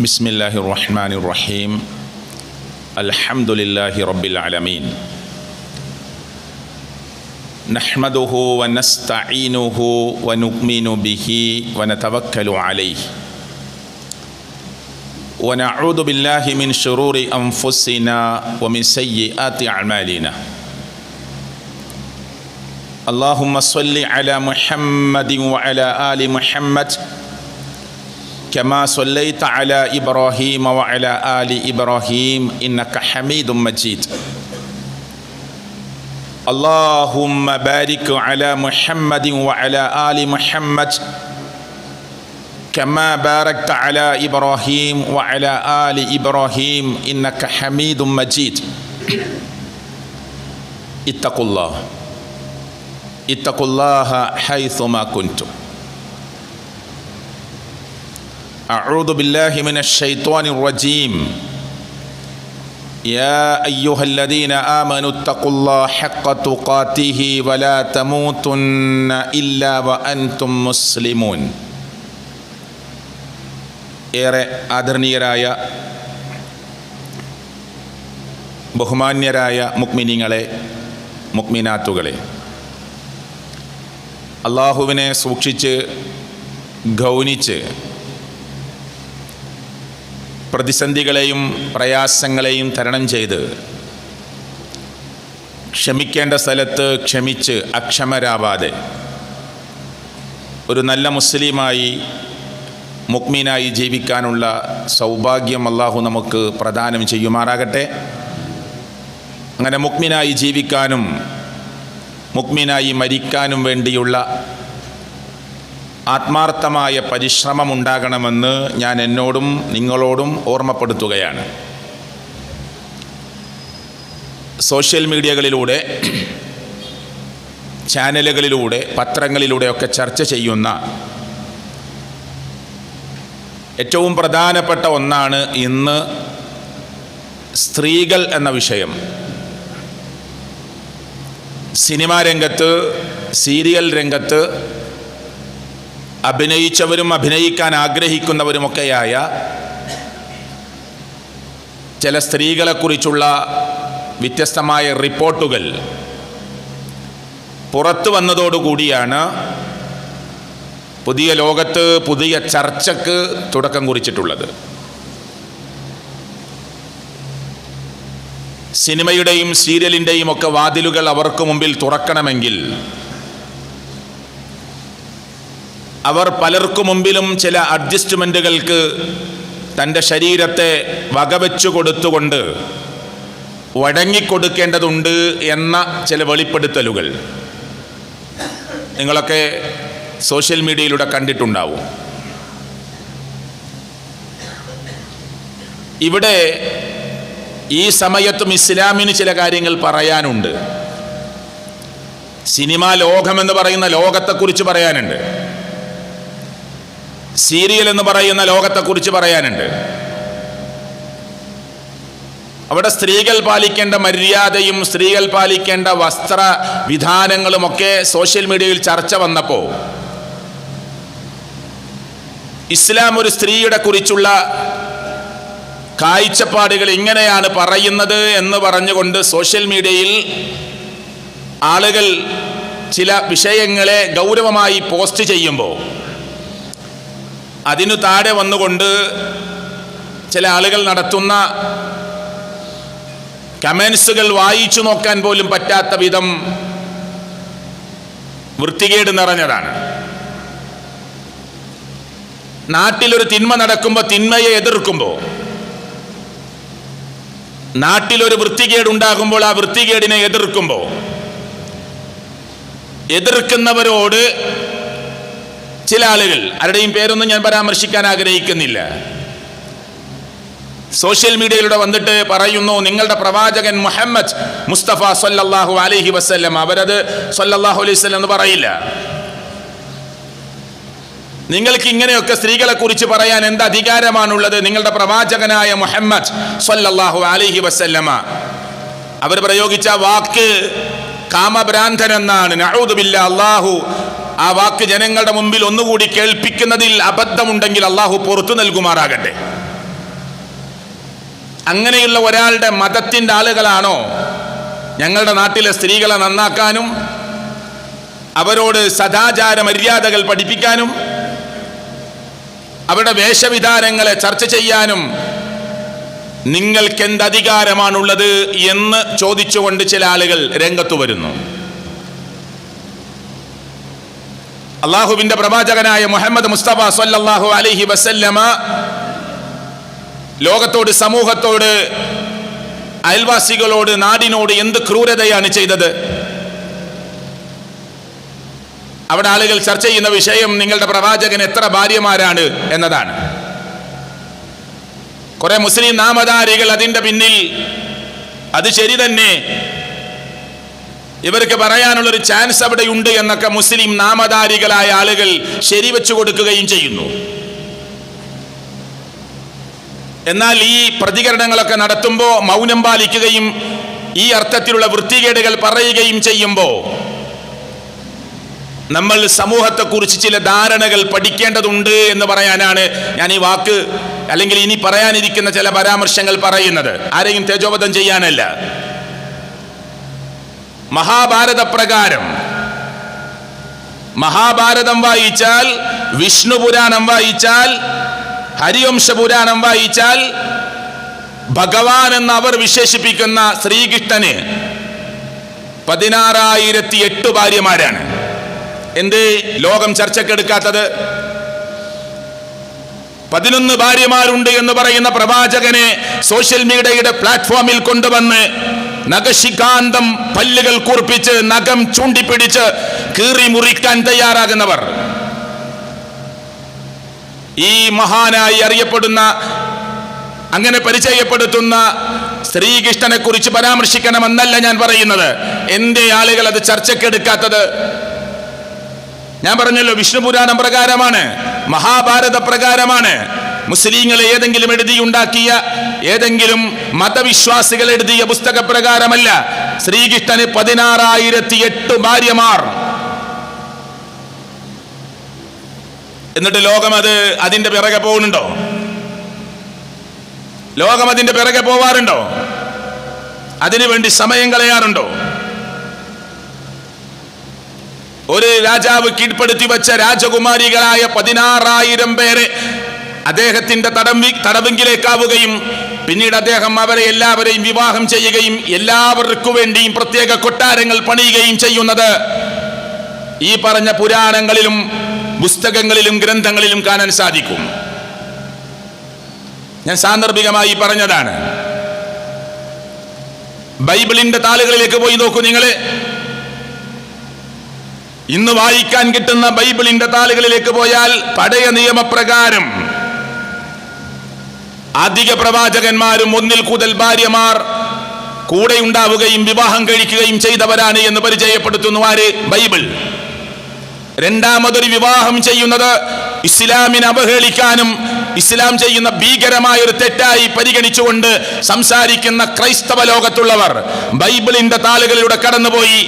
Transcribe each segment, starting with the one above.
ബിസ്മില്ലാഹിർ റഹ്മാനിർ റഹീം. അൽഹംദുലില്ലാഹി റബ്ബിൽ ആലമീൻ. നഹ്മദുഹു വനസ്തഈനുഹു വനുഅ്മിനു ബിഹി വനതവക്കലു അലൈഹി വനഊദു ബില്ലാഹി മിൻ ശുറൂരി അൻഫുസിനാ വമിൻ സയ്യിആതി അഅ്മാലിനാ. അല്ലാഹുമ്മ സ്വല്ലി അലാ മുഹമ്മദിൻ വഅലാ ആലി മുഹമ്മദ് كما صليت على إبراهيم وعلى آل إبراهيم إنك حميد مجيد. اللهم بارك على محمد وعلى آل محمد كما باركت على إبراهيم وعلى آل إبراهيم إنك حميد مجيد. اتقوا الله حيثما كنتم. أعوذ بالله من الشيطان الرجيم. يا أيها الذين آمنوا اتقوا الله حق تقاته ولا تموتن إلا وأنتم مسلمون. ഏറെ ആദരണീയരായ ബഹുമാന്യരായ മുഅ്മിനീങ്ങളെ, മുഅ്മിനാത്തുകളെ, അള്ളാഹുവിനെ സൂക്ഷിച്ച് ഗൗനിച്ച് പ്രതിസന്ധികളെയും പ്രയാസങ്ങളെയും തരണം ചെയ്ത് ക്ഷമിക്കേണ്ട സ്ഥലത്ത് ക്ഷമിച്ച് അക്ഷമരാവാതെ ഒരു നല്ല മുസ്ലിമായി മുഅ്മിനായി ജീവിക്കാനുള്ള സൗഭാഗ്യം അല്ലാഹു നമുക്ക് പ്രദാനം ചെയ്യുമാറാകട്ടെ. അങ്ങനെ മുഅ്മിനായി ജീവിക്കാനും മുഅ്മിനായി മരിക്കാനും വേണ്ടിയുള്ള ആത്മാർത്ഥമായ പരിശ്രമമുണ്ടാകണമെന്ന് ഞാൻ എന്നോടും നിങ്ങളോടും ഓർമ്മപ്പെടുത്തുകയാണ്. സോഷ്യൽ മീഡിയകളിലൂടെ, ചാനലുകളിലൂടെ, പത്രങ്ങളിലൂടെയൊക്കെ ചർച്ച ചെയ്യുന്ന ഏറ്റവും പ്രധാനപ്പെട്ട ഒന്നാണ് ഇന്ന് സ്ത്രീകൾ എന്ന വിഷയം. സിനിമാ രംഗത്ത്, സീരിയൽ രംഗത്ത് അഭിനയിച്ചവരും അഭിനയിക്കാൻ ആഗ്രഹിക്കുന്നവരുമൊക്കെയായ ചില സ്ത്രീകളെക്കുറിച്ചുള്ള വ്യത്യസ്തമായ റിപ്പോർട്ടുകൾ പുറത്തു വന്നതോടുകൂടിയാണ് പുതിയ ലോകത്ത് പുതിയ ചർച്ചയ്ക്ക് തുടക്കം കുറിച്ചിട്ടുള്ളത്. സിനിമയുടെയും സീരിയലിൻ്റെയും ഒക്കെ വാതിലുകൾ അവർക്ക് മുമ്പിൽ തുറക്കണമെങ്കിൽ അവർ പലർക്കു മുമ്പിലും ചില അഡ്ജസ്റ്റ്മെൻറ്റുകൾക്ക് തൻ്റെ ശരീരത്തെ വകവെച്ചു കൊടുത്തുകൊണ്ട് വഴങ്ങിക്കൊടുക്കേണ്ടതുണ്ട് എന്ന ചില വെളിപ്പെടുത്തലുകൾ നിങ്ങളൊക്കെ സോഷ്യൽ മീഡിയയിലൂടെ കണ്ടിട്ടുണ്ടാവും. ഇവിടെ ഈ സമയത്തും ഇസ്ലാമിന് ചില കാര്യങ്ങൾ പറയാനുണ്ട്. സിനിമാ ലോകമെന്ന് പറയുന്ന ലോകത്തെക്കുറിച്ച് പറയാനുണ്ട്. സീരിയൽ എന്ന് പറയുന്ന ലോകത്തെക്കുറിച്ച് പറയാനുണ്ട്. അവിടെ സ്ത്രീകൾ പാലിക്കേണ്ട മര്യാദയും സ്ത്രീകൾ പാലിക്കേണ്ട വസ്ത്ര വിധാനങ്ങളുമൊക്കെ സോഷ്യൽ മീഡിയയിൽ ചർച്ച വന്നപ്പോൾ ഇസ്ലാം ഒരു സ്ത്രീയുടെ കുറിച്ചുള്ള കാഴ്ചപ്പാടുകൾ ഇങ്ങനെയാണ് പറയുന്നത് എന്ന് പറഞ്ഞുകൊണ്ട് സോഷ്യൽ മീഡിയയിൽ ആളുകൾ ചില വിഷയങ്ങളെ ഗൗരവമായി പോസ്റ്റ് ചെയ്യുമ്പോൾ അതിനു താഴെ വന്നുകൊണ്ട് ചില ആളുകൾ നടത്തുന്ന കമൻസുകൾ വായിച്ചു നോക്കാൻ പോലും പറ്റാത്ത വിധം വൃത്തികേട് നിറഞ്ഞതാണ്. നാട്ടിലൊരു തിന്മ നടക്കുമ്പോൾ തിന്മയെ എതിർക്കുമ്പോൾ, നാട്ടിലൊരു വൃത്തികേടുണ്ടാകുമ്പോൾ ആ വൃത്തികേടിനെ എതിർക്കുമ്പോൾ, എതിർക്കുന്നവരോട് ചില ആളുകൾ, ആരുടെയും പേരൊന്നും ഞാൻ പരാമർശിക്കാൻ ആഗ്രഹിക്കുന്നില്ല, സോഷ്യൽ മീഡിയയിലൂടെ വന്നിട്ട് പറയുന്നു, നിങ്ങളുടെ പ്രവാചകൻ മുഹമ്മദ് മുസ്തഫ സല്ലല്ലാഹു അലൈഹി വസല്ലം, അവരത് സല്ലല്ലാഹു അലൈഹി വസല്ലം എന്ന് പറയില്ല, നിങ്ങൾക്ക് ഇങ്ങനെയൊക്കെ സ്ത്രീകളെ കുറിച്ച് പറയാൻ എന്ത് അധികാരമാണുള്ളത്? നിങ്ങളുടെ പ്രവാചകനായ മുഹമ്മദ് സല്ലല്ലാഹു അലൈഹി വസല്ലമ അവർ പ്രയോഗിച്ച വാക്ക് കാമഭ്രാന്തൻ എന്നാണ്. നഊദു ബില്ലാഹ്. അല്ലാഹു ആ വാക്ക് ജനങ്ങളുടെ മുമ്പിൽ ഒന്നുകൂടി കേൾപ്പിക്കുന്നതിൽ അബദ്ധമുണ്ടെങ്കിൽ അള്ളാഹു പുറത്തു നൽകുമാറാകട്ടെ. അങ്ങനെയുള്ള ഒരാളുടെ മതത്തിൻ്റെ ആളുകളാണോ ഞങ്ങളുടെ നാട്ടിലെ സ്ത്രീകളെ നന്നാക്കാനും അവരോട് സദാചാര മര്യാദകൾ പഠിപ്പിക്കാനും അവരുടെ വേഷവിധാനങ്ങളെ ചർച്ച ചെയ്യാനും നിങ്ങൾക്ക് എന്ത് അധികാരമാണുള്ളത് എന്ന് ചോദിച്ചുകൊണ്ട് ചില ആളുകൾ രംഗത്തു വരുന്നു. അള്ളാഹുവിന്റെ പ്രവാചകനായ മുഹമ്മദ് മുസ്തഫ സല്ലല്ലാഹു അലൈഹി വസല്ലമ ലോകത്തോട്, സമൂഹത്തോട്, അയൽവാസികളോട്, നാടിനോട് എന്ത് ക്രൂരതയാണ് ചെയ്തത്? അവിടെ ആളുകൾ ചർച്ച ചെയ്യുന്ന വിഷയം നിങ്ങളുടെ പ്രവാചകൻ എത്ര ഭാര്യമാരാണ് എന്നതാണ്. കുറെ മുസ്ലിം നാമധാരികൾ അതിൻ്റെ പിന്നിൽ അത് ശരി തന്നെ, ഇവർക്ക് പറയാനുള്ളൊരു ചാൻസ് അവിടെ ഉണ്ട് എന്നൊക്കെ മുസ്ലിം നാമധാരികളായ ആളുകൾ ശരിവെച്ചു കൊടുക്കുകയും ചെയ്യുന്നു. എന്നാൽ ഈ പ്രതികരണങ്ങളൊക്കെ നടത്തുമ്പോൾ മൗനം പാലിക്കുകയും ഈ അർത്ഥത്തിലുള്ള വൃത്തികേടുകൾ പറയുകയും ചെയ്യുമ്പോൾ നമ്മൾ സമൂഹത്തെക്കുറിച്ച് ചില ധാരണകൾ പഠിക്കേണ്ടതുണ്ട് എന്ന് പറയാനാണ് ഞാൻ ഈ വാക്ക്, അല്ലെങ്കിൽ ഇനി പറയാനിരിക്കുന്ന ചില പരാമർശങ്ങൾ പറയുന്നത്. ആരെയും തേജോവധം ചെയ്യാനല്ല. മഹാഭാരത പ്രകാരം മഹാഭാരതം വായിച്ചാൽ, വിഷ്ണു പുരാണം വായിച്ചാൽ, ഹരിവംശ പുരാണം വായിച്ചാൽ ഭഗവാൻ എന്ന് അവർ വിശേഷിപ്പിക്കുന്ന ശ്രീകൃഷ്ണന് 16,008 ഭാര്യമാരാണ്. എന്ത് ലോകം ചർച്ചക്കെടുക്കാത്തത്? 11 ഭാര്യമാരുണ്ട് എന്ന് പറയുന്ന പ്രവാചകനെ സോഷ്യൽ മീഡിയയുടെ പ്ലാറ്റ്ഫോമിൽ കൊണ്ടുവന്ന് നഖശിഖാന്തം പല്ലുകൾ കൂർപ്പിച്ച് നഖം ചൂണ്ടിപ്പിടിച്ച് കീറി മുറിക്കാൻ തയ്യാറാകുന്നവർ, ഈ മഹാനായി അറിയപ്പെടുന്ന, അങ്ങനെ പരിചയപ്പെടുത്തുന്ന ശ്രീകൃഷ്ണനെ കുറിച്ച് പരാമർശിക്കണമെന്നല്ല ഞാൻ പറയുന്നത്. എന്തേ ആളുകൾ അത് ചർച്ചക്കെടുക്കാത്തത്? ഞാൻ പറഞ്ഞല്ലോ, വിഷ്ണു പുരാണം പ്രകാരമാണ്, മഹാഭാരത പ്രകാരമാണ്. മുസ്ലിങ്ങൾ ഏതെങ്കിലും എഴുതിയുണ്ടാക്കിയ, ഏതെങ്കിലും മതവിശ്വാസികൾ എഴുതിയ പുസ്തക പ്രകാരമല്ല. ശ്രീകൃഷ്ണന് 16,008 ഭാര്യമാർ. എന്നിട്ട് ലോകം അതിന്റെ പിറകെ പോകുന്നുണ്ടോ? ലോകം അതിന്റെ പിറകെ പോവാറുണ്ടോ? അതിനുവേണ്ടി സമയം കളയാറുണ്ടോ? ഒരു രാജാവ് കീഴ്പ്പെടുത്തി വെച്ച രാജകുമാരികളായ 16,000 പേരെ അദ്ദേഹത്തിന്റെ തടവിങ്കിലേക്കാവുകയും പിന്നീട് അദ്ദേഹം അവരെ എല്ലാവരെയും വിവാഹം ചെയ്യുകയും എല്ലാവർക്കു വേണ്ടിയും പ്രത്യേക കൊട്ടാരങ്ങൾ പണിയുകയും ചെയ്യുന്നത് ഈ പറഞ്ഞ പുരാണങ്ങളിലും പുസ്തകങ്ങളിലും ഗ്രന്ഥങ്ങളിലും കാണാൻ സാധിക്കും. ഞാൻ സാന്ദർഭികമായി പറഞ്ഞതാണ്. ബൈബിളിന്റെ താളുകളിലേക്ക് പോയി നോക്കൂ നിങ്ങൾ. ഇന്ന് വായിക്കാൻ കിട്ടുന്ന ബൈബിളിന്റെ താളുകളിലേക്ക് പോയാൽ പഴയ നിയമപ്രകാരം അധിക പ്രവാചകന്മാരും ഒന്നിൽ കൂടുതൽ ഭാര്യമാർ കൂടെ ഉണ്ടാവുകയും വിവാഹം കഴിക്കുകയും ചെയ്തവരാണ് എന്ന് പരിചയപ്പെടുത്തുന്നു ആര്? ബൈബിൾ. രണ്ടാമതൊരു വിവാഹം ചെയ്യുന്നത് ഇസ്ലാമിനെ അവഹേളിക്കാനും ഇസ്ലാം ചെയ്യുന്ന ഭീകരമായ ഒരു തെറ്റായി പരിഗണിച്ചുകൊണ്ട് സംസാരിക്കുന്ന ക്രൈസ്തവ ലോകത്തുള്ളവർ ബൈബിളിന്റെ താളുകളിലൂടെ കടന്നുപോയി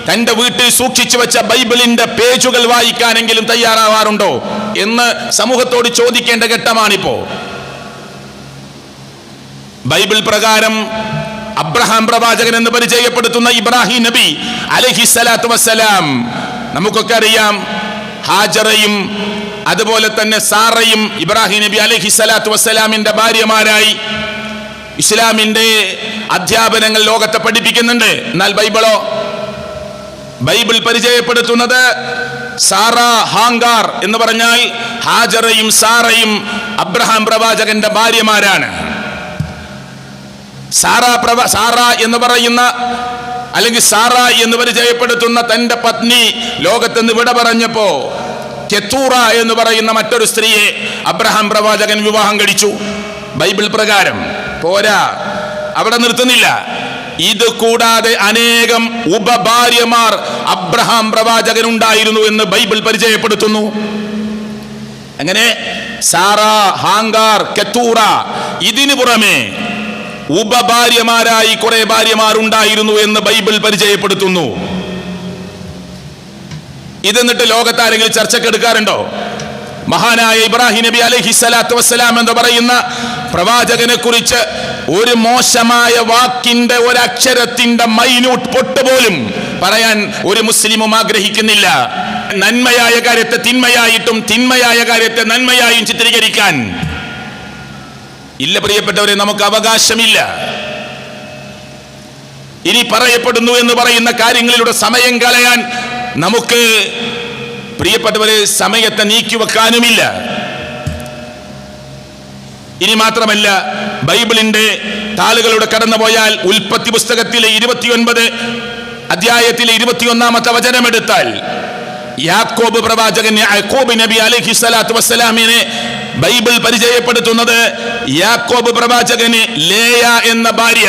തന്റെ വീട്ടിൽ സൂക്ഷിച്ചു വെച്ച ബൈബിളിന്റെ പേജുകൾ വായിക്കാനെങ്കിലും തയ്യാറാവാറുണ്ടോ എന്ന് സമൂഹത്തോട് ചോദിക്കേണ്ട ഘട്ടമാണിപ്പോ. ബൈബിൾ പ്രകാരം അബ്രഹാം പ്രവാചകൻ എന്ന് പരിചയപ്പെടുത്തുന്ന ഇബ്രാഹിം നബി അലൈഹിസ്സലാത്തു വസ്സലാം, നമുക്കൊക്കെ അറിയാം, ഹാജറയും അതുപോലെ തന്നെ സാറയും ഇബ്രാഹിം നബി അലൈഹിസ്സലാത്തു വസ്സലാമിന്റെ ഭാര്യമാരായി. ഇസ്ലാമിന്റെ അധ്യാപനങ്ങൾ ലോകത്തെ പഠിപ്പിക്കുന്നുണ്ട്. എന്നാൽ ബൈബിൾ പരിചയപ്പെടുത്തുന്നത് സാറ, ഹാങ്കാർ എന്ന് പറഞ്ഞാൽ ഹാജറയും സാറയും അബ്രഹാം പ്രവാചകന്റെ ഭാര്യമാരാണ്. സാറ എന്ന് പറയുന്ന, അല്ലെങ്കിൽ സാറ എന്ന് പരിചയപ്പെടുത്തുന്ന തന്റെ പത്നി ലോകത്തുനിന്ന് വിട പറഞ്ഞപ്പോ കെത്തൂറ എന്ന് പറയുന്ന മറ്റൊരു സ്ത്രീയെ അബ്രഹാം പ്രവാചകൻ വിവാഹം കഴിച്ചു. ബൈബിൾ പ്രകാരം പോരാ, അവിടെ നിർത്തുന്നില്ല. ഇത് കൂടാതെ അനേകം ഉപഭാര്യമാർ അബ്രഹാം പ്രവാചകൻ ഉണ്ടായിരുന്നു എന്ന് ബൈബിൾ പരിചയപ്പെടുത്തുന്നു. അങ്ങനെ സാറ, ഹാങ്കാർ, കെത്തൂറ, ഇതിനു പുറമെ ഉപഭാര്യമാരായി കുറെ ഭാര്യമാർ ഉണ്ടായിരുന്നു എന്ന് ബൈബിൾ പരിചയപ്പെടുത്തുന്നു. ഇതെന്നിട്ട് ലോകത്താരെങ്കിലും ചർച്ചക്കെടുക്കാറുണ്ടോ? മഹാനായ ഇബ്രാഹിം നബി അലൈഹിസ്സലാത്തു വസ്സലാം എന്ന് പറയുന്ന പ്രവാചകനെ കുറിച്ച് ഒരു മോശമായ വാക്കിന്റെ ഒരക്ഷരത്തിന്റെ മൈന്യൂട്ട് പൊട്ട് പോലും പറയാൻ ഒരു മുസ്ലിമും ആഗ്രഹിക്കുന്നില്ല. നന്മയായ കാര്യത്തെ തിന്മയായിട്ടും തിന്മയായ കാര്യത്തെ നന്മയായും ചിത്രീകരിക്കാൻ ഇല്ല പ്രിയപ്പെട്ടവരെ, നമുക്ക് അവകാശമില്ല. ഇനി പറയപ്പെടുന്നു എന്ന് പറയുന്ന കാര്യങ്ങളിലൂടെ സമയം കളയാൻ നമുക്ക് പ്രിയപ്പെട്ടവരെ സമയത്തെ നീക്കിവെക്കാനുമില്ല. ഇനി മാത്രമല്ല, ബൈബിളിന്റെ താളുകളുടെ കടന്നുപോയാൽ ഉൽപ്പത്തി പുസ്തകത്തിലെ 29 അധ്യായത്തിലെ 21-ാമത്തെ വചനമെടുത്താൽ യാക്കോബ് പ്രവാചകൻ യാക്കോബ് നബി അലൈഹി സ്വലാത്തു വസ്സലാമിനെ ബൈബിൾ പരിചയപ്പെടുത്തുന്നത് യാക്കോബ് പ്രവാചകന് ലേയ എന്ന ഭാര്യ,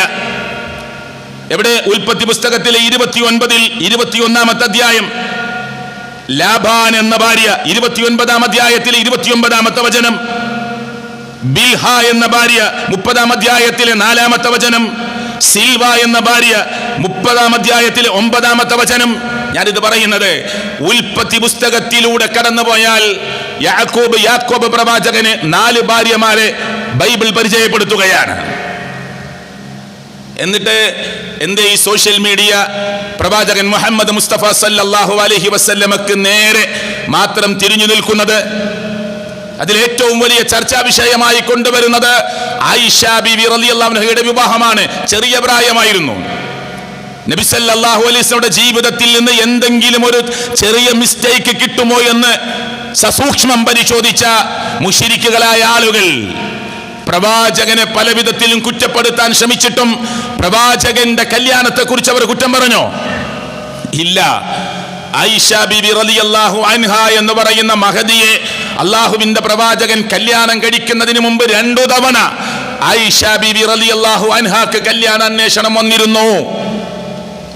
എവിടെ? ഉൽപ്പത്തി പുസ്തകത്തിലെ 29-ൽ 21-ാമത്തെ അധ്യായം. ലാബാൻ എന്ന ഭാര്യ 29-ാം അധ്യായത്തിലെ 29-ാമത്തെ വചനം. ബിൽഹ എന്ന ഭാര്യ 30-ാം അധ്യായത്തിലെ 4-ാമത്തെ വചനം. സിൽവ എന്ന ഭാര്യ 30-ാം അധ്യായത്തിലെ 9-ാമത്തെ വചനം. ഞാനിത് പറയുന്നത് ഉൽപ്പത്തി പുസ്തകത്തിലൂടെ കടന്നുപോയാൽ യാക്കോബ് പ്രവാചകന് 4 ഭാര്യമാരെ ബൈബിൾ പരിചയപ്പെടുത്തുകയാണ്. എന്നിട്ട് എന്തേ ഈ സോഷ്യൽ മീഡിയ പ്രവാചകൻ മുഹമ്മദ് മുസ്തഫ സല്ലല്ലാഹു അലൈഹി വസല്ലമക്ക് നേരെ മാത്രം തിരിഞ്ഞു നിൽക്കുന്നത്? അതിലേറ്റവും വലിയ ചർച്ചാ വിഷയമായി കൊണ്ടുവരുന്നത് ആയിഷ ബീവി റളിയല്ലാഹു അൻഹയുടെ വിവാഹമാണ്. ചെറിയ പ്രായമായിരുന്നു. നബി സല്ലല്ലാഹു അലൈഹി വസല്ലമയുടെ ജീവിതത്തിൽ നിന്ന് എന്തെങ്കിലും ഒരു ചെറിയ മിസ്റ്റേക്ക് കിട്ടുമോ എന്ന് സസൂക്ഷ്മം പരിശോധിച്ച മുശ്രിക്കുകളായ ആളുകൾ പ്രവാചകനെ പല വിധത്തിലും കുറ്റപ്പെടുത്താൻ ശ്രമിച്ചിട്ടും പ്രവാചകന്റെ കല്യാണത്തെ കുറിച്ച് അവർ കുറ്റം പറഞ്ഞോ? ഇല്ല. ആയിഷ ബീബി റളിയല്ലാഹു അൻഹ എന്ന് പറയുന്ന മഹദിയെ അള്ളാഹുവിന്റെ പ്രവാചകൻ കല്യാണം കഴിക്കുന്നതിന് മുമ്പ് 2 തവണ ആയിഷ ബീബി റളിയല്ലാഹു അൻഹാക്ക് കല്യാണ അന്വേഷണം വന്നിരുന്നു.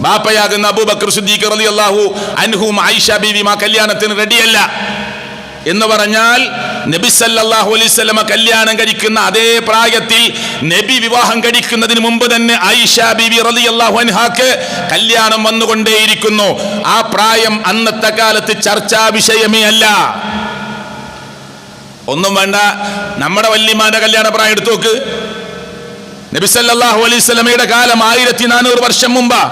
ബാപ്പയാകുന്ന അബൂബക്കർ സിദ്ദീഖ് റളിയല്ലാഹു അൻഹും ആയിഷ ബീബി ആ കല്യാണത്തിന് റെഡിയല്ല എന്ന് പറഞ്ഞാൽ നബി സല്ലല്ലാഹു അലൈഹി വസല്ലമ കല്യാണം കഴിക്കുന്ന അതേ പ്രായത്തിൽ നബി വിവാഹം കഴിക്കുന്നതിന് മുമ്പ് തന്നെ ആയിഷ ബീബി റളിയല്ലാഹു അൻഹാക്ക് കല്യാണം വന്നുകൊണ്ടേയിരിക്കുന്നു. ആ പ്രായം അന്നത്തെ കാലത്ത് ചർച്ചാ വിഷയമേ അല്ല. ഒന്നും വേണ്ട, നമ്മുടെ വല്യമാന്റെ കല്യാണ പ്രായം എടുത്തു നോക്ക്. നബി സല്ലല്ലാഹു അലൈഹി വസല്ലമയുടെ കാലം 1400 വർഷം മുമ്പാ.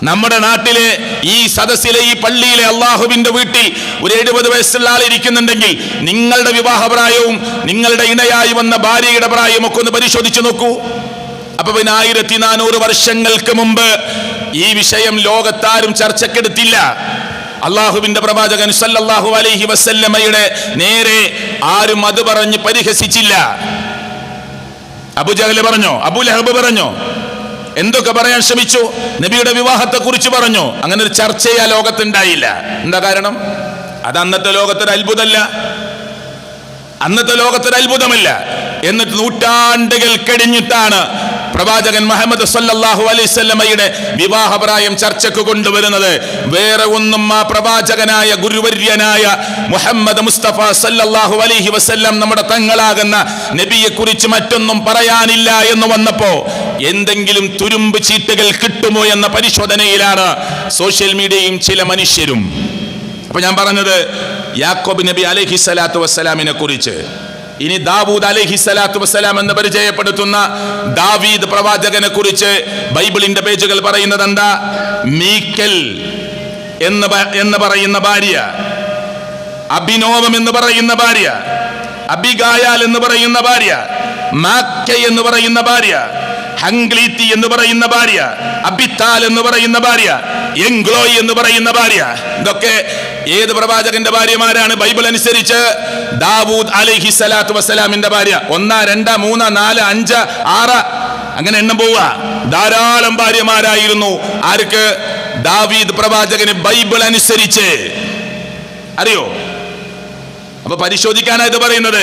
നമ്മുടെ നാട്ടിലെ ഈ സദസ്സിലെ ഈ പള്ളിയിലെ അള്ളാഹുവിന്റെ വീട്ടിൽ ഒരു 70 വയസ്സുള്ള ആൾ ഇരിക്കുന്നുണ്ടെങ്കിൽ നിങ്ങളുടെ വിവാഹപ്രായവും നിങ്ങളുടെ ഇണയായി വന്ന ഭാര്യയുടെ പ്രായവും ഒക്കെ ഒന്ന് പരിശോധിച്ചു നോക്കൂ. അപ്പൊ പിന്നെ 1400 വർഷങ്ങൾക്ക് മുമ്പ് ഈ വിഷയം ലോകത്താരും ചർച്ചക്കെടുത്തില്ല. അള്ളാഹുവിന്റെ പ്രവാചകൻ സല്ലല്ലാഹു അലൈഹി വസല്ലമയുടെ നേരെ ആരും അത് പറഞ്ഞ് പരിഹസിച്ചില്ല. അബൂജഹൽ പറഞ്ഞോ? അബൂലഹബ് പറഞ്ഞോ? എന്തൊക്കെ പറയാൻ ശ്രമിച്ചു? നബിയുടെ വിവാഹത്തെ കുറിച്ച് പറഞ്ഞു. അങ്ങനെ ഒരു ചർച്ചയെ ആ ലോകത്തുണ്ടായില്ല. എന്താ കാരണം? അത് അന്നത്തെ ലോകത്തൊരു അത്ഭുതമല്ല, അന്നത്തെ ലോകത്തൊരു അത്ഭുതമല്ല. എന്നിട്ട് നൂറ്റാണ്ടുകൾ കഴിഞ്ഞിട്ടാണ് പ്രവാചകൻ മുഹമ്മദ് സല്ലല്ലാഹു അലൈഹി വസല്ലമയുടെ വിവാഹപ്രായം ചർച്ചക്ക് കൊണ്ടുവരുന്നത്. വേറെ ഒന്നും ആ പ്രവാചകനായ ഗുരുവര്യനായ മുഹമ്മദ് മുസ്തഫ സല്ലല്ലാഹു അലൈഹി വസല്ലം നമ്മുടെ തങ്ങളാകുന്ന നബിയെ കുറിച്ച് മറ്റൊന്നും പറയാനില്ല എന്ന് വന്നപ്പോ എന്തെങ്കിലും തുരുമ്പ് ചീട്ടുകൾ കിട്ടുമോ എന്ന പരിശോധനയിലാണ് സോഷ്യൽ മീഡിയയും ചില മനുഷ്യരും. അപ്പൊ ഞാൻ പറഞ്ഞത് യാക്കോബ് നബി അലൈഹി സ്വലാത്തു വസ്സലാമിനെ കുറിച്ച്. ഇനി ദാവൂദ് അലൈഹി സ്വലാത്തു വസ്സലാം എന്ന് പരിചയപ്പെടുത്തുന്ന ദാവീദ് പ്രവാചകനെ കുറിച്ച് ബൈബിളിന്റെ പേജുകൾ പറയുന്നത് എന്താ? മീക്കൽ എന്ന് പറയുന്ന ഭാര്യ, അഭിനോവം എന്ന് പറയുന്ന ഭാര്യ, അബിഗായാൽ എന്ന് പറയുന്ന ഭാര്യ, മാക്ക എന്ന് പറയുന്ന ഭാര്യ, ഹംഗ്ലീത്തി എന്ന് പറയുന്ന ഭാര്യ, അബിത്താൽ എന്ന് പറയുന്ന ഭാര്യ, എംഗ്ലോയ് എന്ന് പറയുന്ന ഭാര്യ. ഇതൊക്കെ ഏത് പ്രവാചകന്റെ ഭാര്യമാരാണ്? ബൈബിൾ അനുസരിച്ച് ദാവൂദ് അലൈഹി സ്വലാത്തു വസ്സലാമിന്റെ ഭാര്യ. 1, 2, 3, 4, 5, 6 അങ്ങനെ എണ്ണം പോവുക. ധാരാളം ഭാര്യമാരായിരുന്നു ആർക്ക്? ദാവീദ് പ്രവാചകന് ബൈബിൾ അനുസരിച്ച്. അറിയോ? അപ്പൊ പരിശോധിക്കാനായിട്ട് പറയുന്നത്